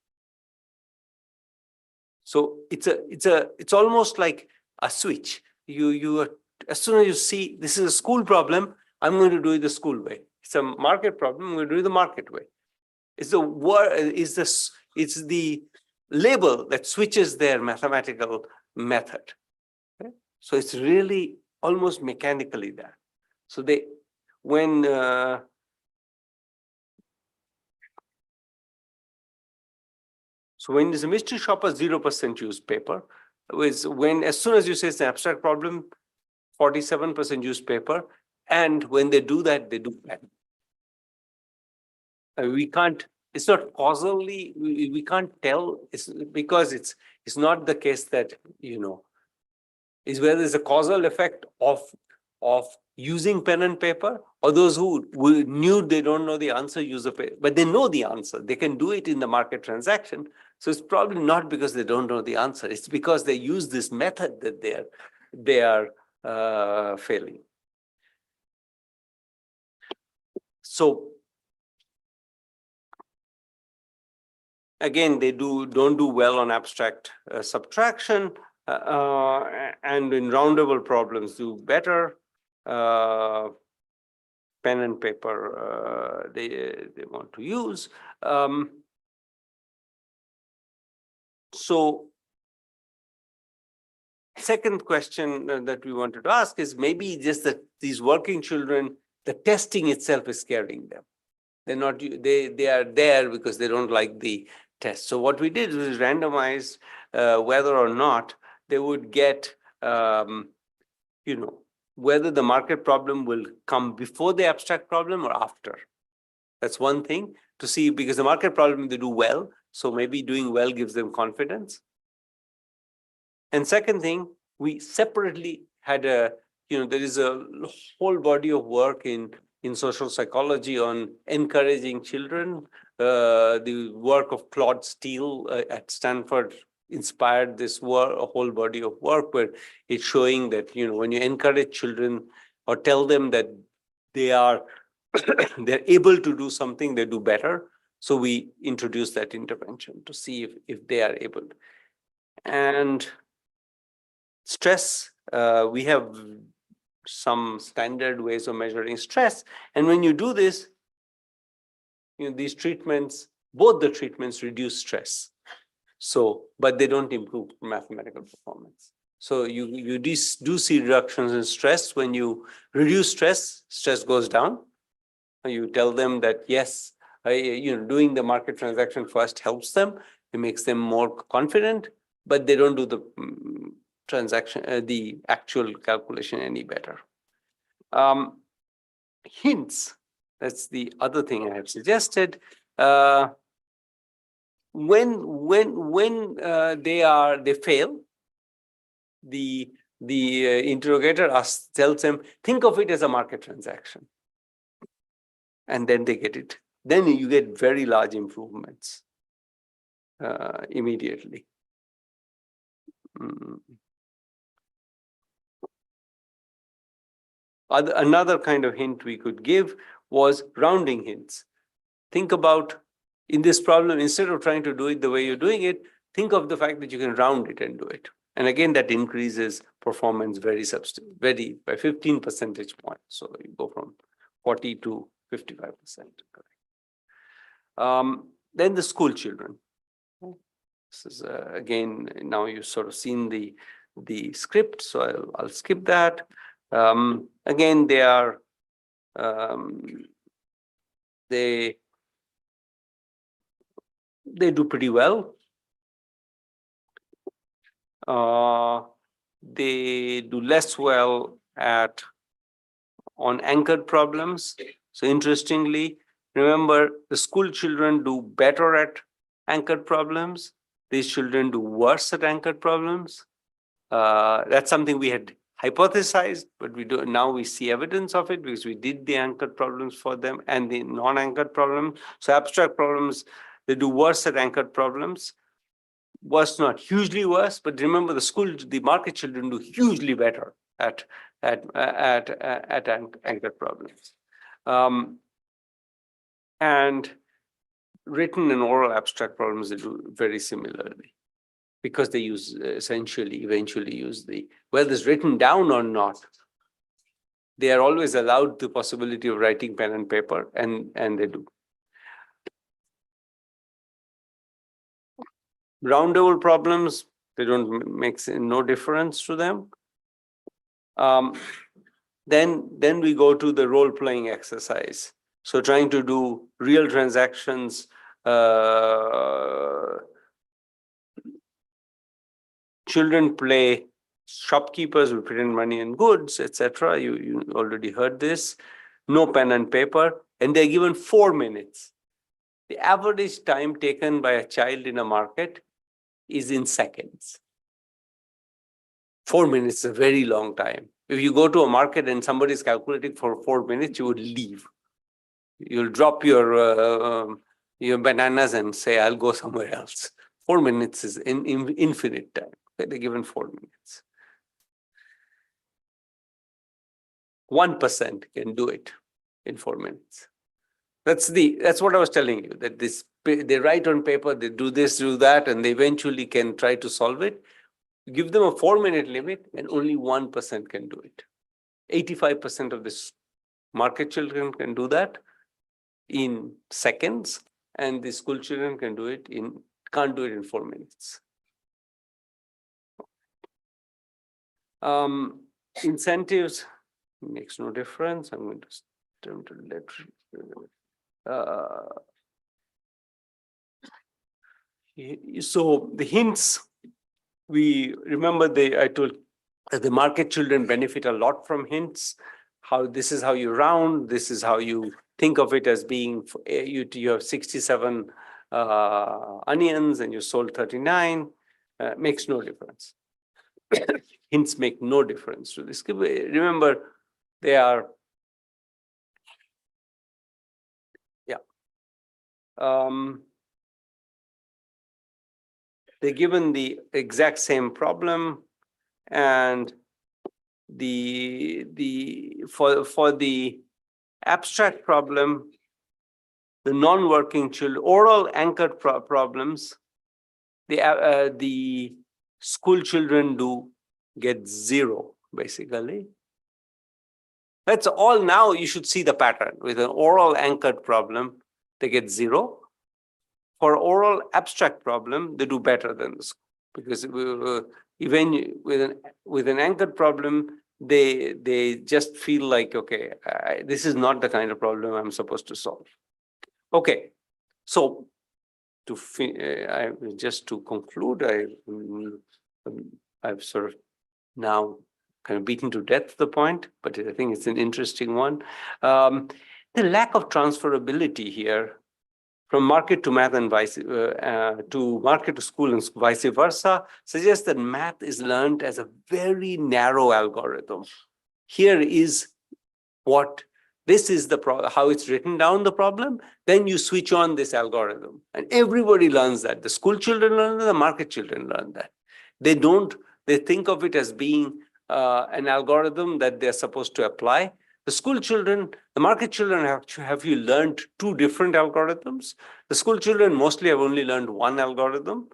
So it's almost like a switch. As soon as you see this is a school problem, I'm going to do it the school way. It's a market problem, I'm going to do it the market way. It's the word, it's the label that switches their mathematical method. Okay? So it's really almost mechanically there. So when there's a mystery shopper, 0% use paper. As soon as you say it's an abstract problem, 47% use paper. And when they do that, they do bad. We can't, it's not causally, we can't tell, it's because it's not the case that, is whether there's a causal effect of using pen and paper, or those who knew they don't know the answer use a paper, but they know the answer. They can do it in the market transaction. So it's probably not because they don't know the answer. It's because they use this method that they are failing. So again, they don't do well on abstract subtraction, and in roundable problems do better. Pen and paper they want to use. So second question that we wanted to ask is maybe just that these working children, the testing itself is scaring them. They're not, they are there because they don't like the test. So what we did was randomized whether or not they would get, whether the market problem will come before the abstract problem or after. That's one thing to see, because the market problem, they do well. So maybe doing well gives them confidence. And second thing, we separately had there is a whole body of work in social psychology on encouraging children. The work of Claude Steele at Stanford inspired this a whole body of work where it's showing that, when you encourage children or tell them that they're able to do something, they do better. So we introduced that intervention to see if they are able. And stress, we have some standard ways of measuring stress. And when you do this, these treatments, both the treatments reduce stress. So, but they don't improve mathematical performance. So you do see reductions in stress. When you reduce stress, stress goes down. You tell them that, yes, doing the market transaction first helps them. It makes them more confident, but they don't do the transaction, the actual calculation any better. Hints, that's the other thing I have suggested. When they fail, the interrogator tells them, think of it as a market transaction. And then they get it. Then you get very large improvements immediately. Another kind of hint we could give was rounding hints. Think about in this problem, instead of trying to do it the way you're doing it, think of the fact that you can round it and do it. And again, that increases performance very by 15 percentage points. So you go from 40 to 55%. Then the school children. This is again, now you've sort of seen the script, so I'll skip that. Again, they are they do pretty well. They do less well on anchored problems. So interestingly, remember the school children do better at anchored problems. These children do worse at anchored problems. That's something we had hypothesized, but now we see evidence of it because we did the anchored problems for them and the non-anchored problems. So abstract problems, they do worse at anchored problems. Worse, not hugely worse, but remember the market children do hugely better at anchored problems. And written and oral abstract problems, they do very similarly, because they eventually use whether it's written down or not, they are always allowed the possibility of writing pen and paper, and they do. Roundable problems, they don't make no difference to them. Then we go to the role-playing exercise. So trying to do real transactions, children play shopkeepers who pretend money and goods, etc. You already heard this. No pen and paper, and they're given 4 minutes. The average time taken by a child in a market is in seconds. 4 minutes is a very long time. If you go to a market and somebody is calculating for 4 minutes, you would leave. You'll drop your bananas and say, I'll go somewhere else. 4 minutes is infinite time. Okay? They're given 4 minutes. 1% can do it in 4 minutes. That's what I was telling you, that they write on paper, they do this, do that, and they eventually can try to solve it. Give them a 4-minute limit and only 1% can do it. 85% of this market children can do that in seconds, and the school children can't do it in 4 minutes. Incentives makes no difference. I'm going to attempt to let so the hints, we remember I told that the market children benefit a lot from hints. This is how you round, this is how you think of it as being, you have 67 onions and you sold 39, makes no difference. Hints make no difference to this. Remember, they are, they're given the exact same problem, and for the abstract problem, the non-working children, oral anchored problems, the school children do get 0, basically. That's all. Now you should see the pattern. With an oral anchored problem, they get 0. For oral abstract problem, they do better than this, because even with an anchored problem, they just feel like, okay, this is not the kind of problem I'm supposed to solve. Okay, so just to conclude, I've sort of now kind of beaten to death the point, but I think it's an interesting one. The lack of transferability here from market to math and to market to school and vice versa suggests that math is learned as a very narrow algorithm. Here is this is how it's written down, the problem. Then you switch on this algorithm, and everybody learns that. The school children learn that, the market children learn that. They think of it as being an algorithm that they're supposed to apply. The school children, the market children have you learned two different algorithms. The school children mostly have only learned one algorithm.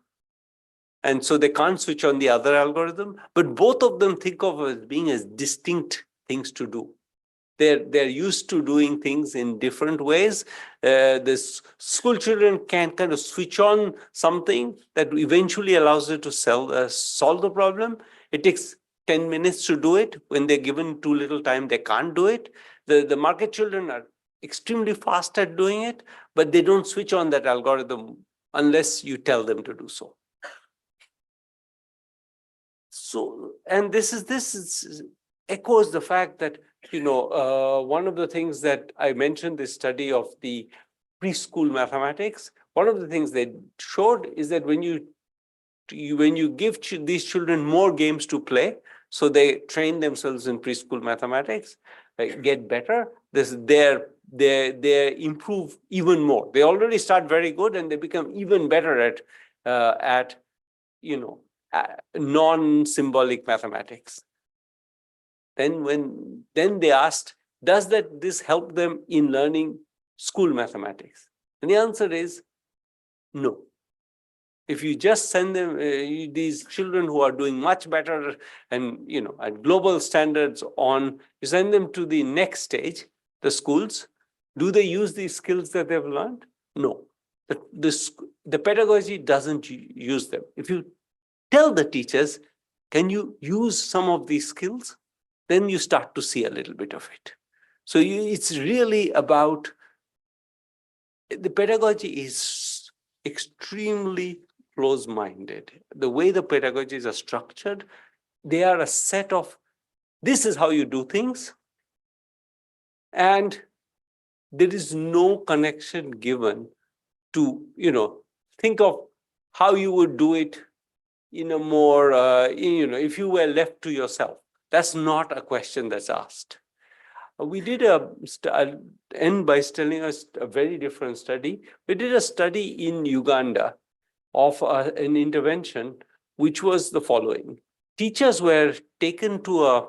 And so they can't switch on the other algorithm, but both of them think of as being as distinct things to do. They're used to doing things in different ways. The school children can kind of switch on something that eventually allows it to solve the problem. It takes 10 minutes to do it. When they're given too little time, they can't do it. The market children are extremely fast at doing it, but they don't switch on that algorithm unless you tell them to do so. So, and this echoes the fact that, one of the things that I mentioned, this study of the preschool mathematics, one of the things they showed is that when you give these children more games to play, so they train themselves in preschool mathematics, get better, they improve even more. They already start very good and they become even better at non-symbolic mathematics. Then they asked, does this help them in learning school mathematics? And the answer is no. If you just send them, these children who are doing much better and, at global standards you send them to the next stage, the schools, do they use these skills that they've learned? No. The pedagogy doesn't use them. If you tell the teachers, can you use some of these skills? Then you start to see a little bit of it. So it's really about, the pedagogy is extremely close-minded. The way the pedagogies are structured, they are a set of, this is how you do things, and there is no connection given to, think of how you would do it in a more, if you were left to yourself. That's not a question that's asked. We did end by telling us a very different study. We did a study in Uganda of an intervention, which was the following. Teachers were taken to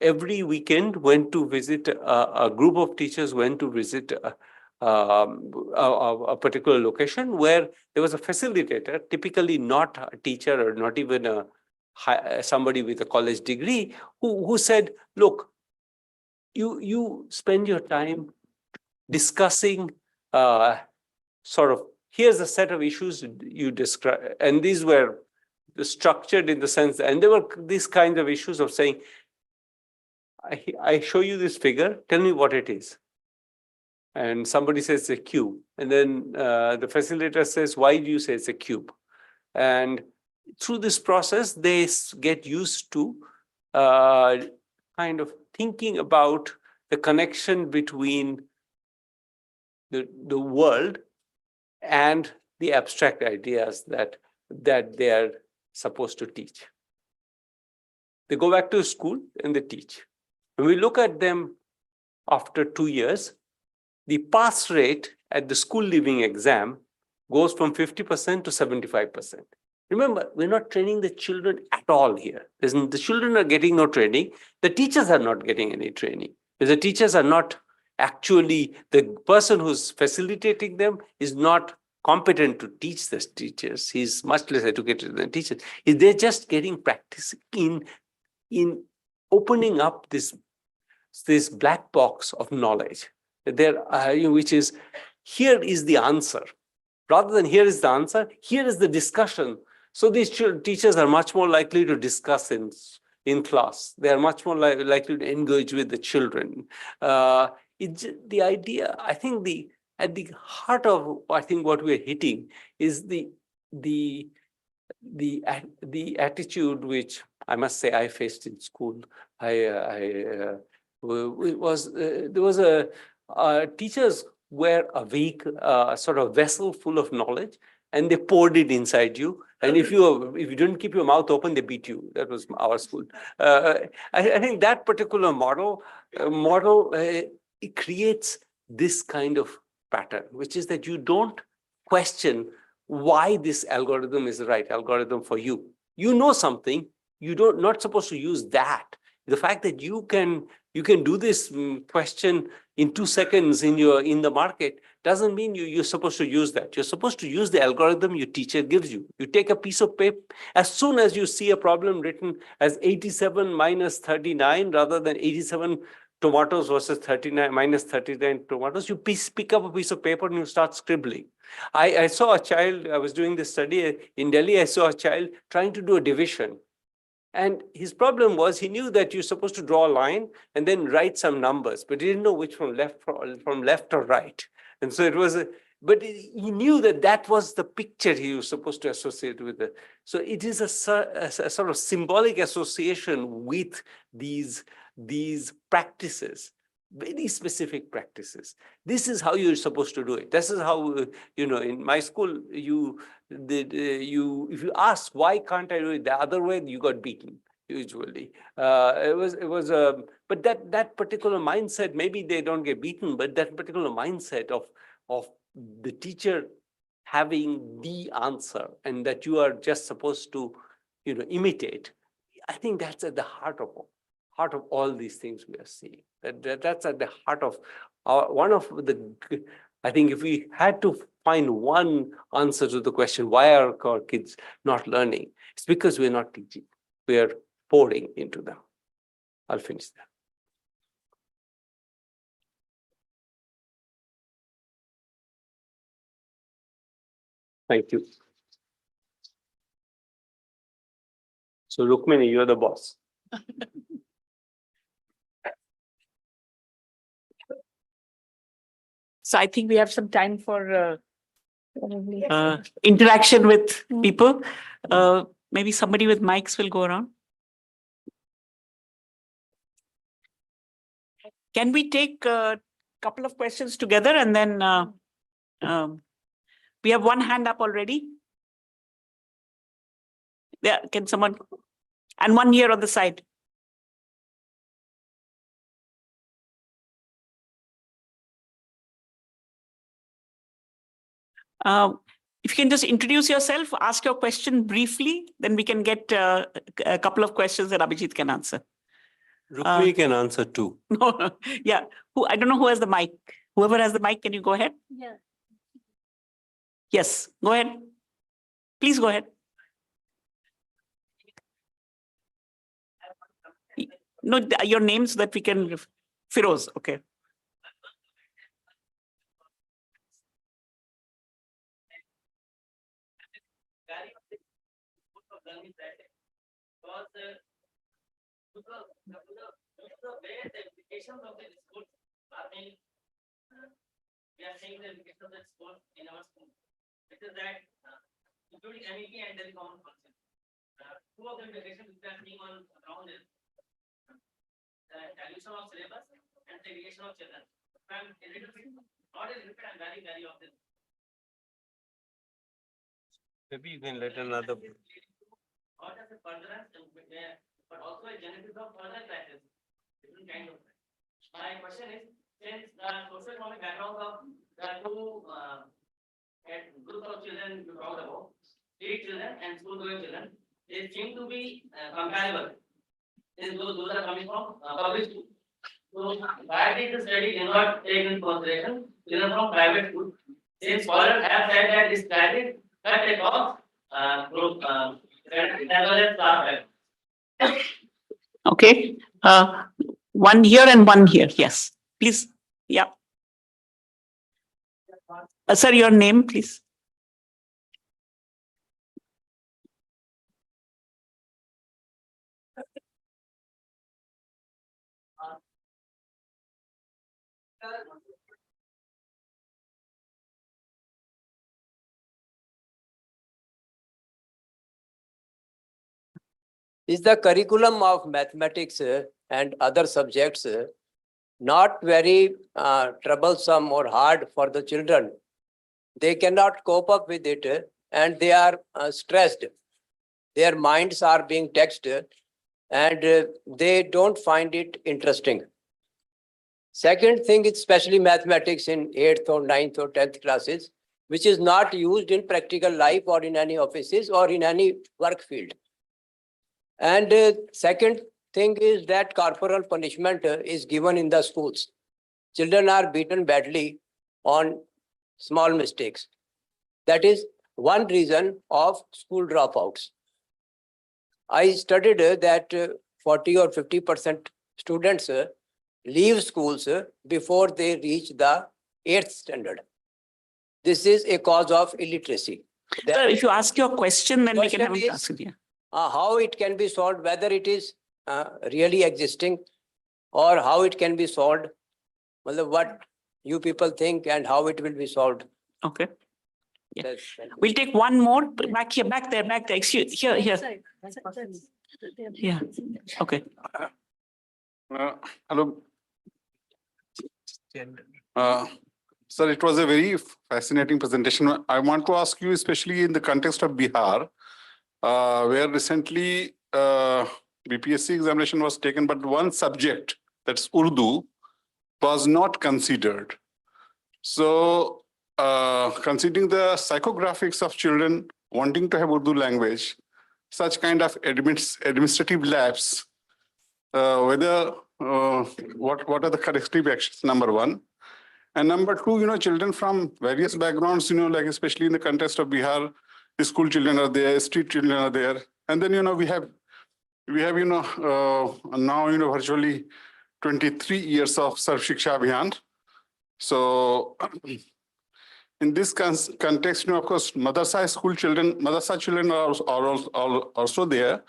every weekend went to visit, a group of teachers went to visit a particular location where there was a facilitator, typically not a teacher or not even somebody with a college degree, who said, look, you spend your time discussing here's a set of issues you describe, and these were structured in the sense, and there were these kinds of issues of saying, I show you this figure, tell me what it is. And somebody says it's a cube. And then the facilitator says, why do you say it's a cube? And through this process, they get used to kind of thinking about the connection between the world and the abstract ideas that they are supposed to teach. They go back to school and they teach. When we look at them after 2 years, the pass rate at the school leaving exam goes from 50% to 75%. Remember, we're not training the children at all here. The children are getting no training. The teachers are not getting any training. The teachers are not actually, the person who's facilitating them is not competent to teach the teachers. He's much less educated than teachers. They're just getting practice in opening up this black box of knowledge. Which is, here is the answer. Rather than here is the answer, here is the discussion. So these teachers are much more likely to discuss in class. They are much more likely to engage with the children. The idea, I think at the heart of what we're hitting is the attitude which I must say I faced in school. There was teachers were a weak sort of vessel full of knowledge, and they poured it inside you. And if you didn't keep your mouth open, they beat you. That was our school. I think that particular model it creates this kind of pattern, which is that you don't question why this algorithm is the right algorithm for you. You know something, you don't not supposed to use that. The fact that you can do this question in 2 seconds in the market doesn't mean you're supposed to use that. You're supposed to use the algorithm your teacher gives you. You take a piece of paper, as soon as you see a problem written as 87 minus 39 rather than 87 tomatoes versus 39 minus 39 tomatoes, you pick up a piece of paper and you start scribbling. I saw a child, I was doing this study in Delhi, I saw a child trying to do a division. And his problem was he knew that you're supposed to draw a line and then write some numbers, but he didn't know which from left or right. And so it was, but he knew that that was the picture he was supposed to associate with it. So it is a sort of symbolic association with these practices, very specific practices. This is how you're supposed to do it. This is how, in my school, if you ask why can't I do it the other way, you got beaten usually. But that particular mindset, maybe they don't get beaten, but that particular mindset of the teacher having the answer and that you are just supposed to, imitate. I think that's at the heart of all these things we are seeing. That's at the heart of one of the. I think if we had to find one answer to the question, why are our kids not learning? It's because we're not teaching. We are pouring into them. I'll finish there. Thank you. So Rukmini, you're the boss. So I think we have some time for interaction with people. Maybe somebody with mics will go around. Can we take a couple of questions together and then we have one hand up already? Yeah, can someone? And one here on the side. If you can just introduce yourself, ask your question briefly, then we can get a couple of questions that Abhijit can answer. Rukmini can answer too. No, yeah. I don't know who has the mic. Whoever has the mic, can you go ahead? Yeah. Yes, go ahead. Please go ahead. No, your name so that we can. Firoz, okay. We are saying the implication of the sport in our school, which is that including MEP and the common function. Two of the implications which we are seeing on ground is the dilution of syllabus and segregation of children. I'm a little bit, not a little bit, I'm very of this. Maybe you can let another. Not just a furtherance, but also a genesis of further classes, different kind of. My question is, since the socio-economic background of the two groups of children you talked about, street children and school-going children, they seem to be comparable. Since those are coming from public school. So why did the study not take into consideration children from private school? Since scholars have said that this study cut across group as well as class. Okay. One here and one here. Yes, please. Yeah. Sir, your name, please. Is the curriculum of mathematics and other subjects not very troublesome or hard for the children? They cannot cope up with it and they are stressed. Their minds are being taxed and they don't find it interesting. Second thing is especially mathematics in 8th or 9th or 10th classes, which is not used in practical life or in any offices or in any work field. And second thing is that corporal punishment is given in the schools. Children are beaten badly on small mistakes. That is one reason of school dropouts. I studied that 40 or 50% students leave schools before they reach the 8th standard. This is a cause of illiteracy. Sir, if you ask your question, then we can have Question it is- answered. Yeah. How it can be solved, whether it is really existing or how it can be solved, well, what you people think and how it will be solved. Okay. Yeah. That's- We'll take one more back here, back there. Excuse, here. Yeah. Okay. Hello. Sir, it was a very fascinating presentation. I want to ask you, especially in the context of Bihar, where recently BPSC examination was taken, but one subject, that's Urdu, was not considered. So considering the psychographics of children wanting to have Urdu language, such kind of administrative lapse, what are the corrective actions, number one. And number two, children from various backgrounds, like especially in the context of Bihar, the school children are there, street children are there. And then, we have now, virtually 23 years of Sarv Shiksha Abhiyan. So in this context, of course, madrasa children are also there.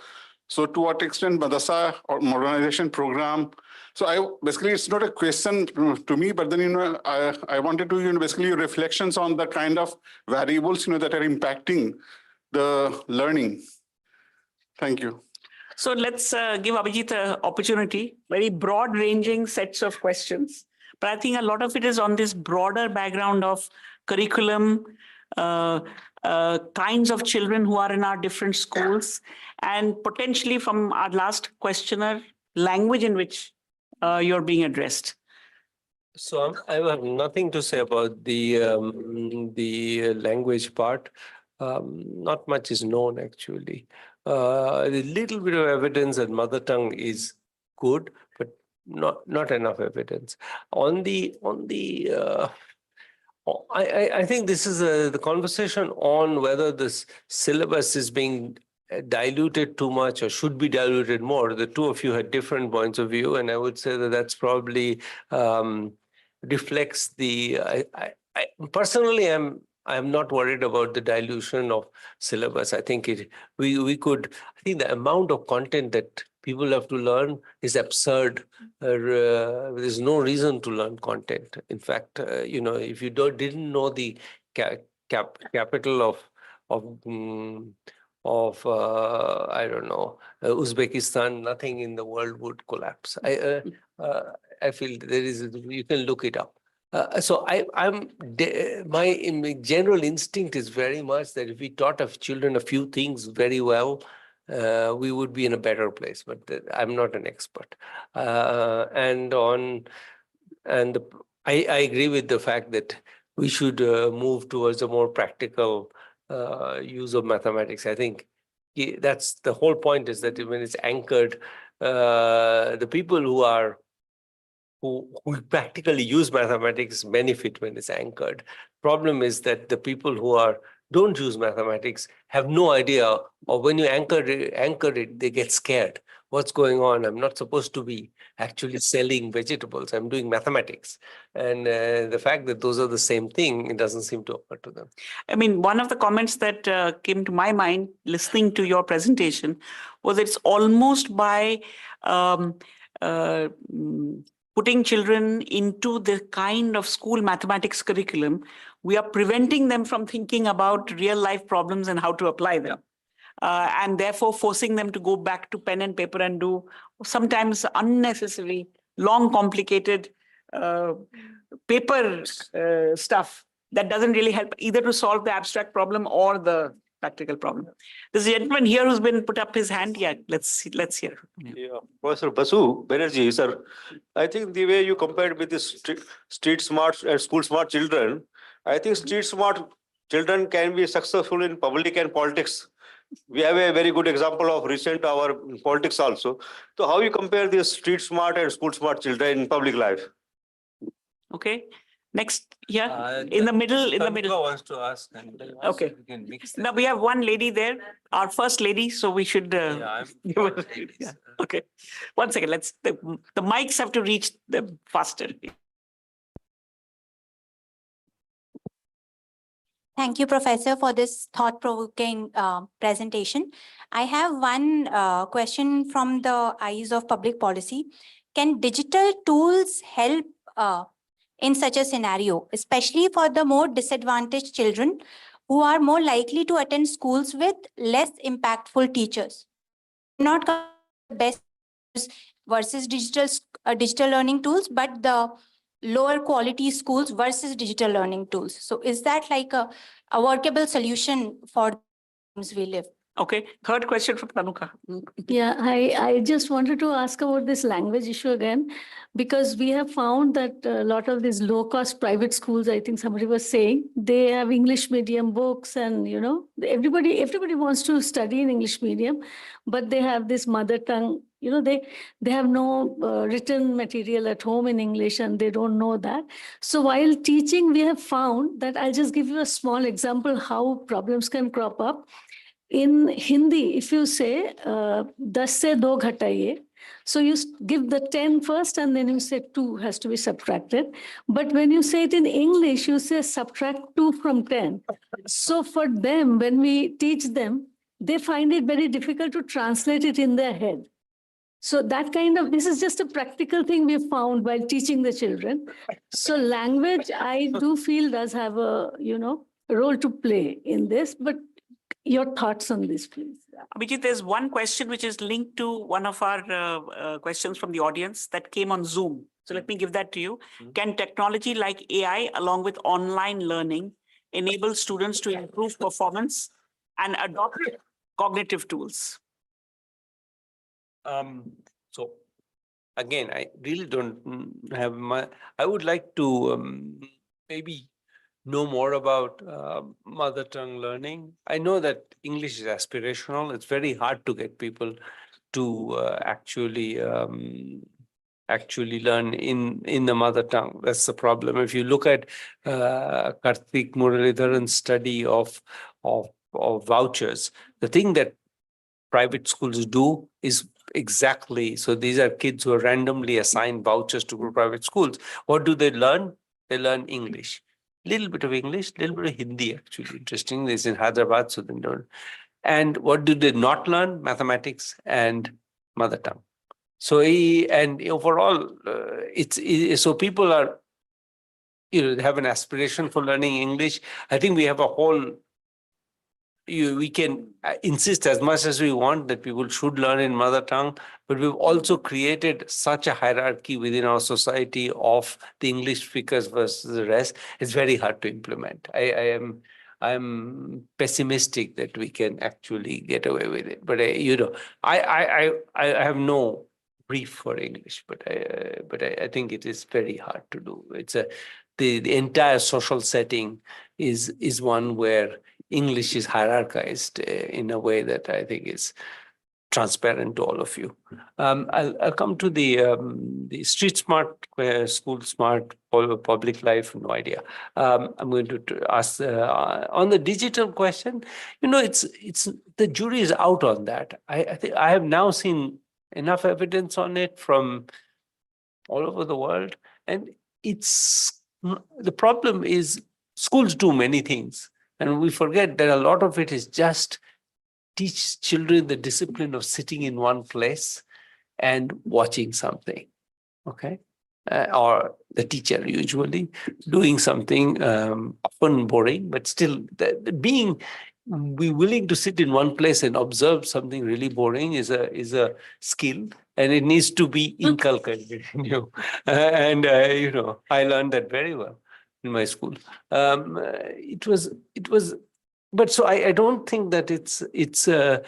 So to what extent madrasa or modernization program? So basically, it's not a question to me, but then, I wanted to, basically your reflections on the kind of variables, that are impacting the learning. Thank you. So let's give Abhijit an opportunity, very broad ranging sets of questions. But I think a lot of it is on this broader background of curriculum, kinds of children who are in our different schools, and potentially from our last questioner, language in which you're being addressed. So I have nothing to say about the language part. Not much is known actually. A little bit of evidence that mother tongue is good, but not enough evidence. I think this is the conversation on whether this syllabus is being diluted too much or should be diluted more. The two of you had different points of view, and I would say that that's probably reflects the. I personally I'm not worried about the dilution of syllabus. I think we could. I think the amount of content that people have to learn is absurd. There's no reason to learn content. In fact, if you didn't know the capital of I don't know, Uzbekistan, nothing in the world would collapse. I feel you can look it up. So my general instinct is very much that if we taught our children a few things very well, we would be in a better place. But I'm not an expert. I agree with the fact that we should move towards a more practical use of mathematics. I think that's the whole point, is that when it's anchored, the people who practically use mathematics benefit when it's anchored. Problem is that the people who don't use mathematics have no idea, or when you anchor it, they get scared. What's going on? I'm not supposed to be actually selling vegetables. I'm doing mathematics. And the fact that those are the same thing, it doesn't seem to occur to them. I mean, one of the comments that came to my mind listening to your presentation was it's almost by putting children into the kind of school mathematics curriculum, we are preventing them from thinking about real life problems and how to apply them. And therefore forcing them to go back to pen and paper and do sometimes unnecessary, long, complicated paper stuff that doesn't really help either to solve the abstract problem or the practical problem. There's a gentleman here who's been put up his hand. Yeah, let's hear. Yeah, Professor Banerjee, sir, I think the way you compared with the street smart and school smart children, I think street smart children can be successful in public and politics we have a very good example of recent our politics also. So how you compare the street smart and school smart children in public life? Okay, next, yeah, in the middle, in the middle. Wants to ask. Okay. We can mix Now we have one lady there, our first lady, so we should. I'm give for her- ladies. yeah, Okay, 1 second, the mics have to reach them faster. Thank you, Professor, for this thought-provoking presentation. I have one question from the eyes of public policy. Can digital tools help in such a scenario, especially for the more disadvantaged children who are more likely to attend schools with less impactful teachers? Not the best versus digital learning tools, but the lower quality schools versus digital learning tools. So is that like a workable solution for the times we live? Okay, third question from Tanuka. Yeah, I just wanted to ask about this language issue again, because we have found that a lot of these low-cost private schools, I think somebody was saying, they have English medium books and, everybody wants to study in English medium, but they have this mother tongue, they have no written material at home in English and they don't know that. So while teaching, we have found that, I'll just give you a small example how problems can crop up. In Hindi, if you say, 10 se 2 ghataye, so you give the 10 first and then you say 2 has to be subtracted. But when you say it in English, you say subtract 2 from 10. So for them, when we teach them, they find it very difficult to translate it in their head. So that this is just a practical thing we found while teaching the children. So language, I do feel does have a, role to play in this, but your thoughts on this, please. Abhijit, there's one question which is linked to one of our questions from the audience that came on Zoom. So let me give that to you. Can technology like AI, along with online learning, enable students to improve performance and adopt cognitive tools? So again, I really don't have I would like to maybe know more about mother tongue learning. I know that English is aspirational. It's very hard to get people to actually learn in the mother tongue. That's the problem. If you look at Karthik Muralidharan's study of vouchers, the thing that private schools do is exactly, so these are kids who are randomly assigned vouchers to go to private schools. What do they learn? They learn English. Little bit of English, little bit of Hindi, actually. Interesting. It's in Hyderabad, so they don't. And what do they not learn? Mathematics and mother tongue. So overall, so people are, they have an aspiration for learning English. I think we have a whole. We can insist as much as we want that people should learn in mother tongue, but we've also created such a hierarchy within our society of the English speakers versus the rest. It's very hard to implement. I'm pessimistic that we can actually get away with it. But I have no brief for English, but I think it is very hard to do. It's the entire social setting is one where English is hierarchized in a way that I think is transparent to all of you. I'll come to the street smart, school smart, public life. No idea. I'm going to ask on the digital question. It's the jury is out on that. I think I have now seen enough evidence on it from all over the world, and the problem is schools do many things. And we forget that a lot of it is just teach children the discipline of sitting in one place and watching something, okay? Or the teacher usually doing something often boring, but still be willing to sit in one place and observe something really boring is a skill, and it needs to be inculcated in you. I learned that very well in my school. It was, but so I don't think that it's a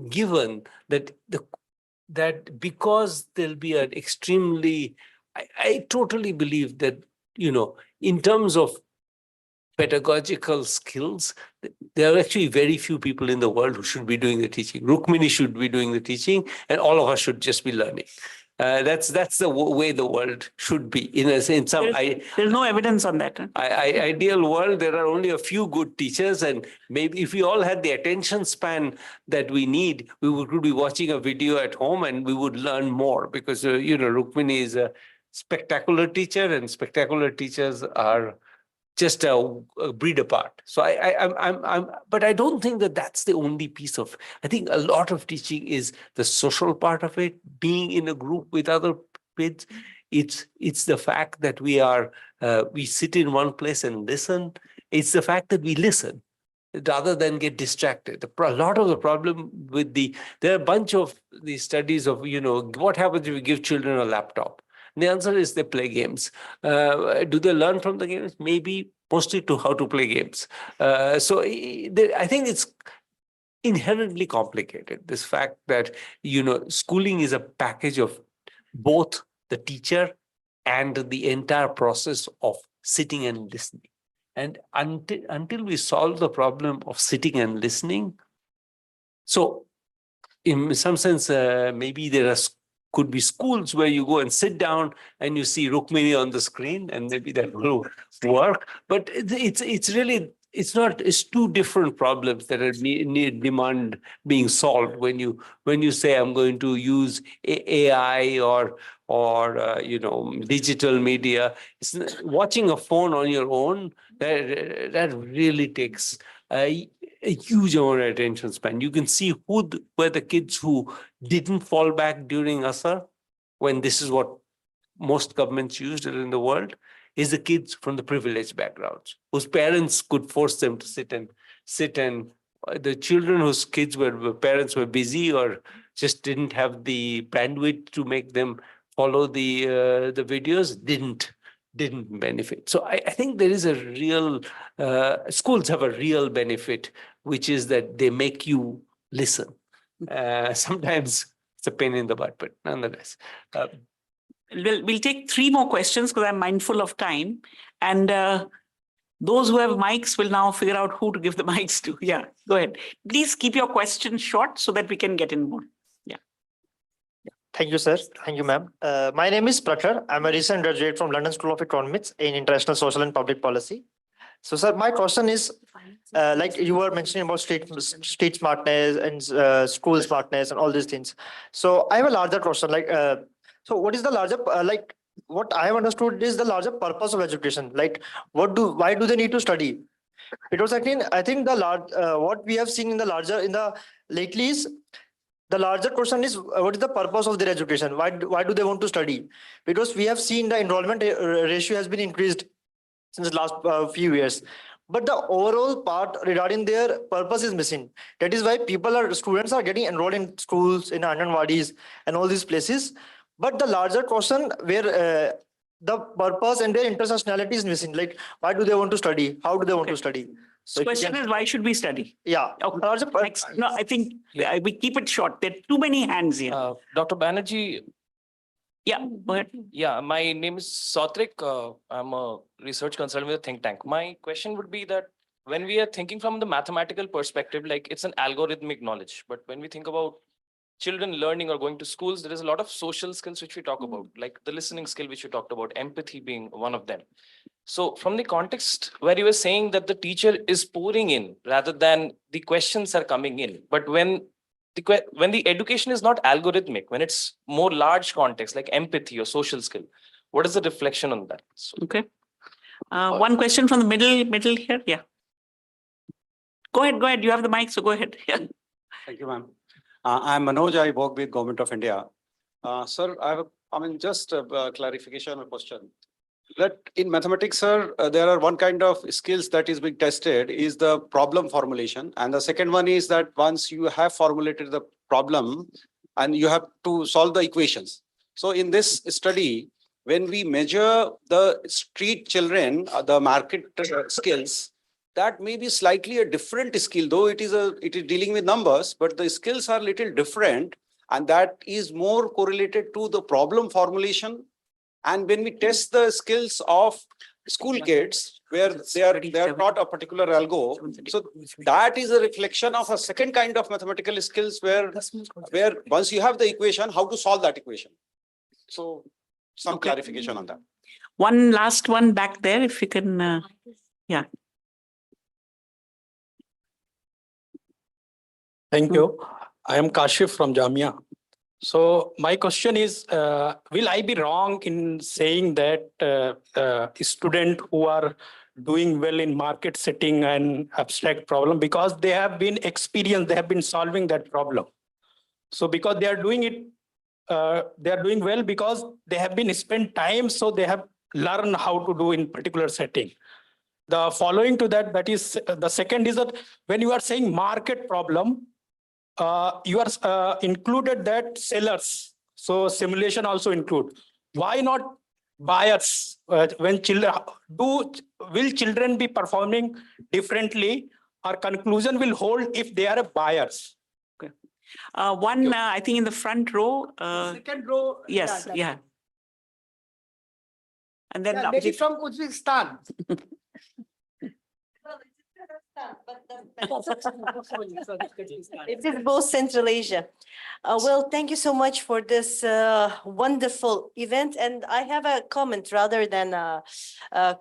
given that because there'll be an extremely, I totally believe that, in terms of pedagogical skills, there are actually very few people in the world who should be doing the teaching. Rukmini should be doing the teaching, and all of us should just be learning. That's the way the world should be. In some There's no evidence on that. Huh? ideal world, there are only a few good teachers, and maybe if we all had the attention span that we need, we would be watching a video at home and we would learn more, because Rukmini is a spectacular teacher, and spectacular teachers are just a breed apart. So but I don't think that that's the only piece of. I think a lot of teaching is the social part of it, being in a group with other kids. It's the fact that we sit in one place and listen. It's the fact that we listen rather than get distracted. A lot of the problem with there are a bunch of these studies of, what happens if you give children a laptop? And the answer is they play games. Do they learn from the games? Maybe, mostly to how to play games. So I think it's inherently complicated. This fact that, schooling is a package of both the teacher and the entire process of sitting and listening. And until we solve the problem of sitting and listening, so in some sense, maybe there could be schools where you go and sit down and you see Rukmini on the screen, and maybe that will work. But it's two different problems that demand being solved when you say I'm going to use AI or digital media. Watching a phone on your own, that really takes a huge amount of attention span. You can see who were the kids who didn't fall back during Asar, when this is what most governments used in the world, is the kids from the privileged backgrounds, whose parents could force them to sit and the children whose parents were busy or just didn't have the bandwidth to make them follow the videos, didn't benefit. So I think there is a real, schools have a real benefit, which is that they make you listen. Sometimes it's a pain in the butt, but nonetheless. We'll take 3 more questions because I'm mindful of time. And those who have mics will now figure out who to give the mics to. Yeah, go ahead. Please keep your questions short so that we can get in more. Thank you, sir. Thank you, ma'am. My name is Prakhar. I'm a recent graduate from London School of Economics in International Social and Public Policy. So, sir, my question is, like you were mentioning about street smartness and school smartness and all these things. So I have a larger question, so what is the larger, what I have understood is the larger purpose of education? Like, why do they need to study? Because I think what we have seen in the lately is, the larger question is, what is the purpose of their education? Why do they want to study? Because we have seen the enrollment ratio has been increased since the last few years. But the overall part regarding their purpose is missing. That is why students are getting enrolled in schools, in Anganwadis and all these places. But the larger question where the purpose and their intersectionality is missing. Like, why do they want to study? How do they want to study? So the question is, why should we study? Yeah. Okay. Next. No, I think we keep it short. There are too many hands here. Dr. Banerjee. Yeah, go ahead. Yeah, my name is Sautrik. I'm a research consultant with a think tank. My question would be that when we are thinking from the mathematical perspective, like it's an algorithmic knowledge. But when we think about children learning or going to schools, there is a lot of social skills which we talk about, like the listening skill which you talked about, empathy being one of them. So from the context where you were saying that the teacher is pouring in rather than the questions are coming in, but when the education is not algorithmic, when it's more large context like empathy or social skill, what is the reflection on that? So, okay. One question from the middle here. Yeah. Go ahead. You have the mic, so go ahead. Yeah. Thank you, ma'am. I'm Manoj. I work with Government of India. Sir, just a clarification or question. That in mathematics, sir, there are one kind of skills that is being tested is the problem formulation. And the second one is that once you have formulated the problem and you have to solve the equations. So in this study, when we measure the street children, the market skills, that may be slightly a different skill, though it is dealing with numbers, but the skills are little different, and that is more correlated to the problem formulation. And when we test the skills of school kids where they are taught a particular algo. So that is a reflection of a second kind of mathematical skills where once you have the equation, how to solve that equation. So some Okay. clarification on that. One last one back there, if you can, yeah. Thank you. I am Kashif from Jamia. So my question is, will I be wrong in saying that students who are doing well in market setting and abstract problem, because they have been experienced, they have been solving that problem. So because they are doing it, they are doing well because they have been spent time, so they have learned how to do in particular setting. The following to that, that is the second is that when you are saying market problem, you are included that sellers. So simulation also include. Why not buyers? When children will children be performing differently? Our conclusion will hold if they are buyers. I think in the front row. Second row. Yes, yeah. And then Lady Abhijit. from Uzbekistan. It is both Central Asia. Well, thank you so much for this wonderful event. And I have a comment rather than a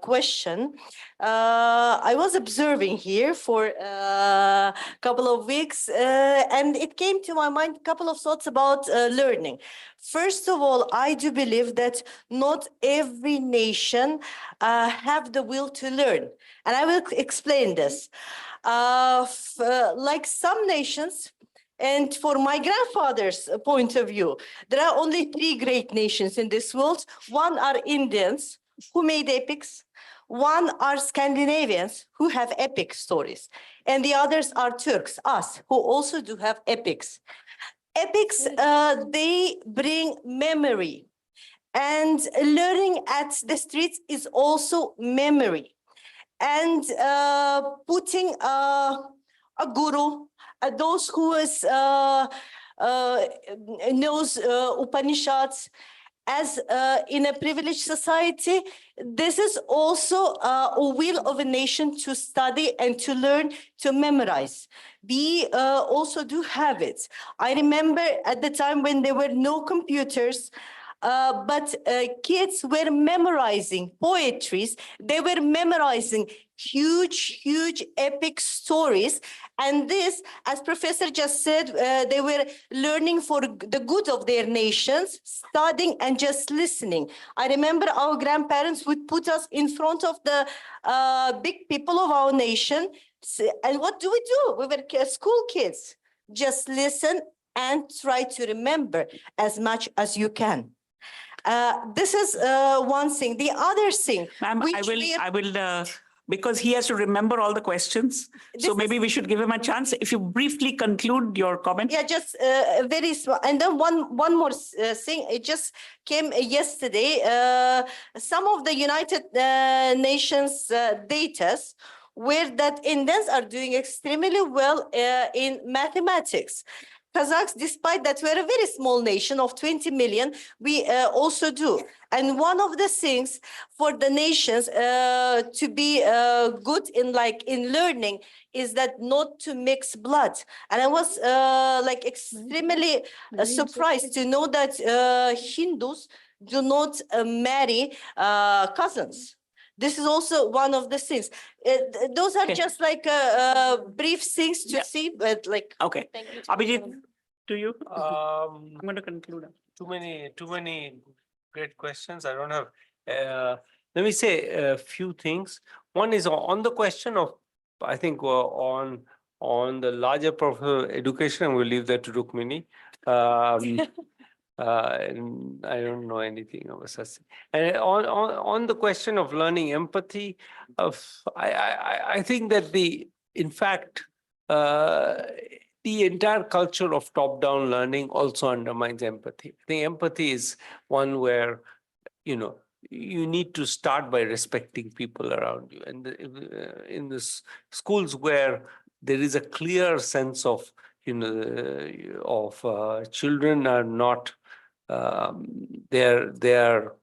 question. I was observing here for a couple of weeks, and it came to my mind a couple of thoughts about learning. First of all, I do believe that not every nation have the will to learn. And I will explain this. Like some nations, and for my grandfather's point of view, there are only 3 great nations in this world. One are Indians who made epics. One are Scandinavians who have epic stories. And the others are Turks, us, who also do have epics. Epics, they bring memory. And learning at the streets is also memory. And putting a guru, those who is, knows Upanishads, as in a privileged society, this is also a will of a nation to study and to learn, to memorize. We also do have it. I remember at the time when there were no computers, but kids were memorizing poetries. They were memorizing huge epic stories. And this, as Professor just said, they were learning for the good of their nations, studying and just listening. I remember our grandparents would put us in front of the big people of our nation. And what do? We were school kids. Just listen and try to remember as much as you can. This is one thing. The other thing, Ma'am, I will, because he has to remember all the questions. So maybe we should give him a chance. If you briefly conclude your comment. Yeah, just very small. And then one more thing. It just came yesterday. Some of the United Nations data where that Indians are doing extremely well in mathematics. Kazakhs, despite that we're a very small nation of 20 million, we also do. And one of the things for the nations to be good in learning is that not to mix blood. And I was extremely surprised to know that Hindus do not marry cousins. This is also one of the things. Those are just brief things to see, but Okay. Abhijit, to you. I'm going to conclude. Too many great questions. I don't have. Let me say a few things. One is on the question of, I think, on the larger professional education. We'll leave that to Rukmini. I don't know anything of such. And on the question of learning empathy, I think that in fact, the entire culture of top-down learning also undermines empathy. I think empathy is one where, you need to start by respecting people around you. And in the schools where there is a clear sense of, children are not, they're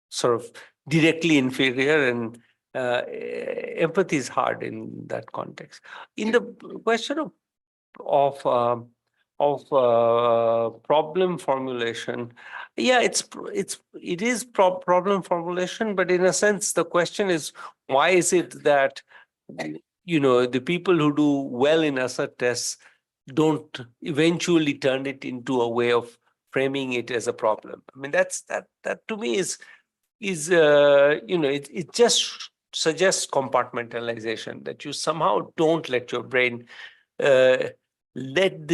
sort of directly inferior, and empathy is hard in that context. In the question of problem formulation, yeah, it is problem formulation, but in a sense, the question is, why is it that the people who do well in assert tests don't eventually turn it into a way of framing it as a problem? I mean, that to me is it just suggests compartmentalization, that you somehow don't let your brain let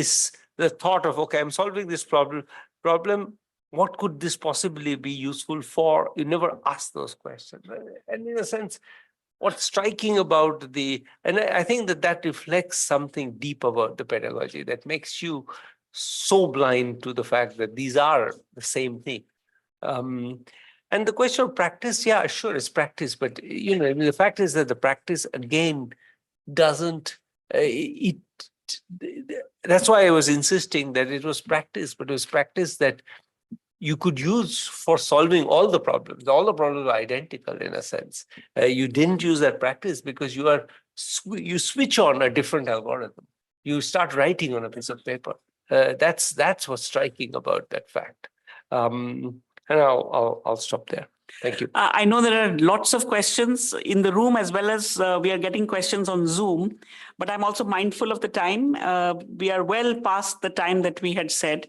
the thought of, okay, I'm solving this problem, what could this possibly be useful for? You never ask those questions. And in a sense, what's striking about and I think that reflects something deep about the pedagogy that makes you so blind to the fact that these are the same thing. And the question of practice, yeah, sure, it's practice, but the fact is that the practice again doesn't that's why I was insisting that it was practice, but it was practice that you could use for solving all the problems. All the problems are identical in a sense. You didn't use that practice because you switch on a different algorithm. You start writing on a piece of paper. That's what's striking about that fact. And I'll stop there. Thank you. I know there are lots of questions in the room as well as we are getting questions on Zoom, but I'm also mindful of the time. We are well past the time that we had said.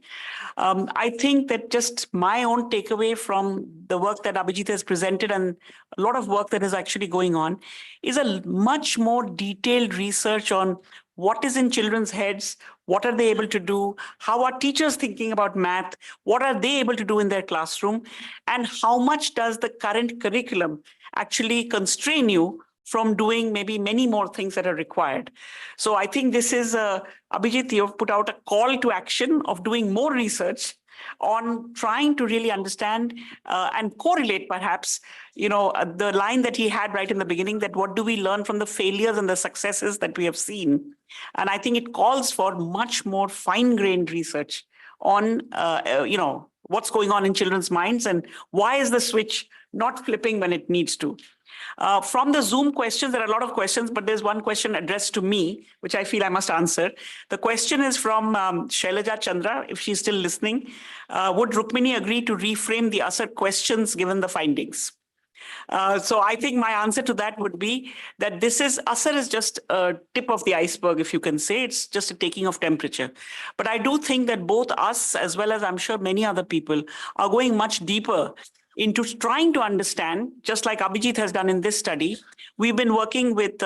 I think that just my own takeaway from the work that Abhijit has presented and a lot of work that is actually going on is a much more detailed research on what is in children's heads, what are they able to do, how are teachers thinking about math, what are they able to do in their classroom, and how much does the current curriculum actually constrain you from doing maybe many more things that are required. So I think this is, Abhijit, you've put out a call to action of doing more research on trying to really understand and correlate perhaps, the line that he had right in the beginning, that what do we learn from the failures and the successes that we have seen? And I think it calls for much more fine-grained research on, what's going on in children's minds and why is the switch not flipping when it needs to. From the Zoom questions, there are a lot of questions, but there's one question addressed to me, which I feel I must answer. The question is from Shailaja Chandra, if she's still listening. Would Rukmini agree to reframe the assert questions given the findings? So I think my answer to that would be that assert is just a tip of the iceberg, if you can say. It's just a taking of temperature. But I do think that both us, as well as I'm sure many other people, are going much deeper into trying to understand, just like Abhijit has done in this study. We've been working with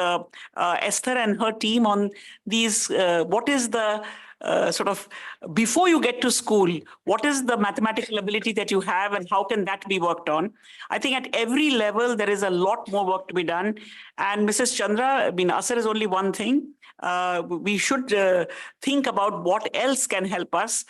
Esther and her team on these, what is the before you get to school, what is the mathematical ability that you have and how can that be worked on? I think at every level, there is a lot more work to be done. And Mrs. Chandra, assert is only one thing. We should think about what else can help us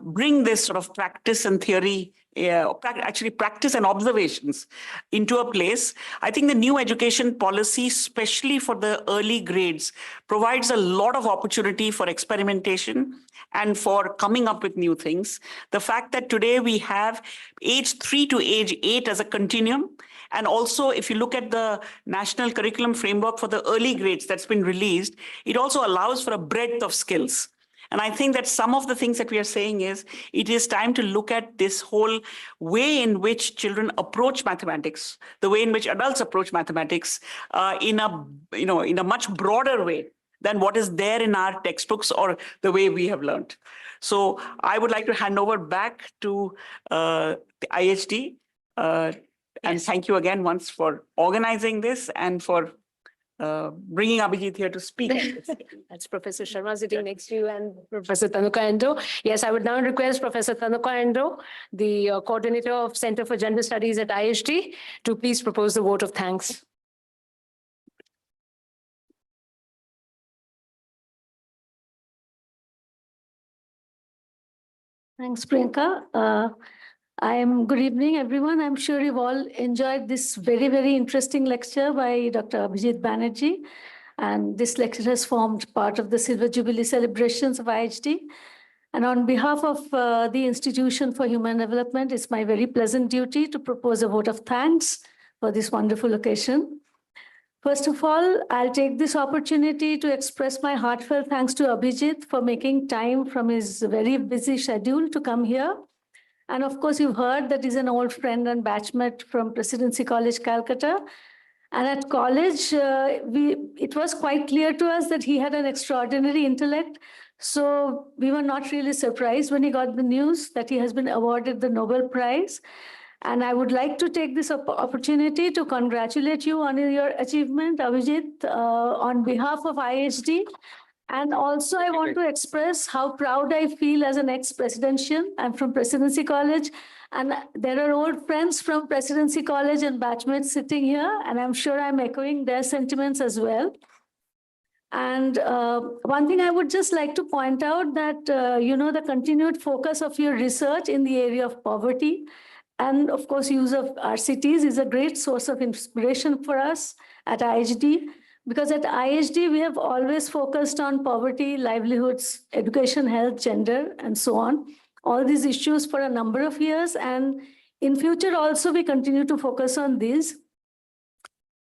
bring this sort of practice and theory, actually practice and observations into a place. I think the new education policy, especially for the early grades, provides a lot of opportunity for experimentation and for coming up with new things. The fact that today we have age 3 to age 8 as a continuum, and also if you look at the national curriculum framework for the early grades that's been released, it also allows for a breadth of skills. And I think that some of the things that we are saying is, it is time to look at this whole way in which children approach mathematics, the way in which adults approach mathematics in a much broader way than what is there in our textbooks or the way we have learned. So I would like to hand over back to the IHD. And thank you again once for organizing this and for bringing Abhijit here to speak. That's Professor Sharma sitting next to you and Professor Tanuka Endo. Yes, I would now request Professor Tanuka Endo, the coordinator of Center for Gender Studies at IHD, to please propose the vote of thanks. Thanks, Priyanka. Good evening, everyone. I'm sure you've all enjoyed this very, very interesting lecture by Dr. Abhijit Banerjee. And this lecture has formed part of the Silver Jubilee celebrations of IHD. And on behalf of the Institution for Human Development, it's my very pleasant duty to propose a vote of thanks for this wonderful occasion. First of all, I'll take this opportunity to express my heartfelt thanks to Abhijit for making time from his very busy schedule to come here. And of course, you've heard that he's an old friend and batchmate from Presidency College, Calcutta. And at college, it was quite clear to us that he had an extraordinary intellect. So we were not really surprised when he got the news that he has been awarded the Nobel Prize. And I would like to take this opportunity to congratulate you on your achievement, Abhijit, on behalf of IHD. And also, I want to express how proud I feel as an ex-presidential. I'm from Presidency College, and there are old friends from Presidency College and batchmates sitting here, and I'm sure I'm echoing their sentiments as well. And one thing I would just like to point out that, the continued focus of your research in the area of poverty and, of course, use of RCTs is a great source of inspiration for us at IHD. Because at IHD, we have always focused on poverty, livelihoods, education, health, gender, and so on. All these issues for a number of years. And in future also, we continue to focus on these.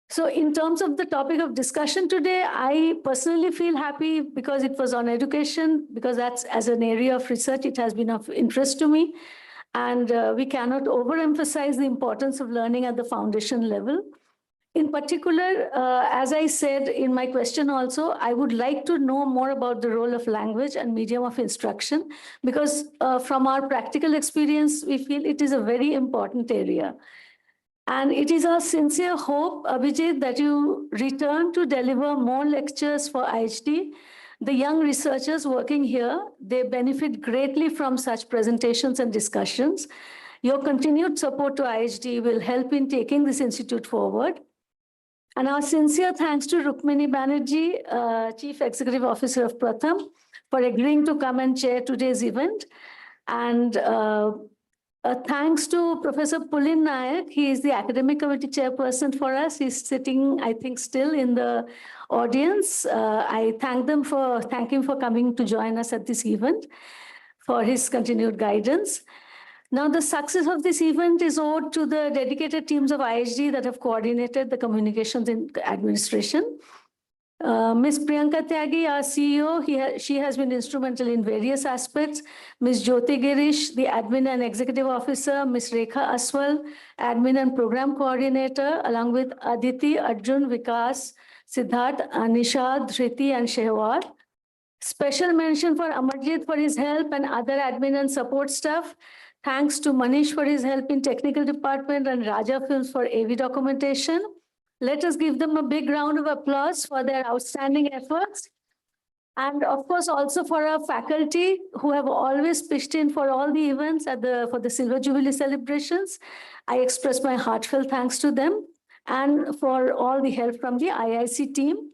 So in terms of the topic of discussion today, I personally feel happy because it was on education, because that's as an area of research, it has been of interest to me. And we cannot overemphasize the importance of learning at the foundation level. In particular, as I said in my question also, I would like to know more about the role of language and medium of instruction, because from our practical experience, we feel it is a very important area. And it is our sincere hope, Abhijit, that you return to deliver more lectures for IHD. The young researchers working here, they benefit greatly from such presentations and discussions. Your continued support to IHD will help in taking this institute forward. And our sincere thanks to Rukmini Banerjee, Chief Executive Officer of Pratham, for agreeing to come and chair today's event. And thanks to Professor Pulin Nayak. He is the academic committee chairperson for us. He's sitting, I think, still in the audience. I thank him for coming to join us at this event, for his continued guidance. Now, the success of this event is owed to the dedicated teams of IHD that have coordinated the communications in administration. Ms. Priyanka Tyagi, our CEO, she has been instrumental in various aspects. Ms. Jyoti Girish, the admin and executive officer. Ms. Rekha Aswal, admin and program coordinator, along with Aditi, Arjun, Vikas, Siddharth, Nishad, Dhriti, and Shehwar. Special mention for Amarjit for his help and other admin and support staff. Thanks to Manish for his help in technical department and Raja Films for AV documentation. Let us give them a big round of applause for their outstanding efforts. And of course, also for our faculty who have always pitched in for all the events for the Silver Jubilee celebrations. I express my heartfelt thanks to them and for all the help from the IIC team.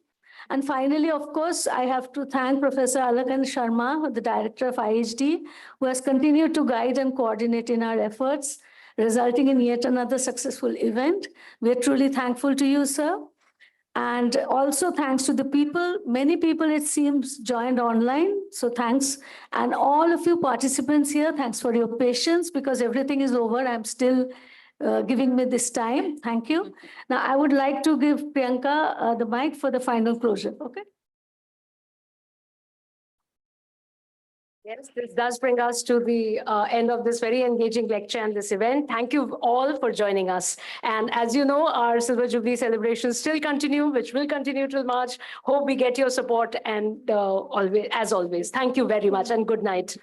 And finally, of course, I have to thank Professor Alakan Sharma, the director of IHD, who has continued to guide and coordinate in our efforts, resulting in yet another successful event. We are truly thankful to you, sir. And also thanks to the people, many people it seems joined online. So thanks. And all of you participants here, thanks for your patience because everything is over. I'm still giving me this time. Thank you. Now, I would like to give Priyanka the mic for the final closure. Okay. Yes, this does bring us to the end of this very engaging lecture and this event. Thank you all for joining us. And as you know, our Silver Jubilee celebrations still continue, which will continue till March. Hope we get your support and as always, thank you very much and good night.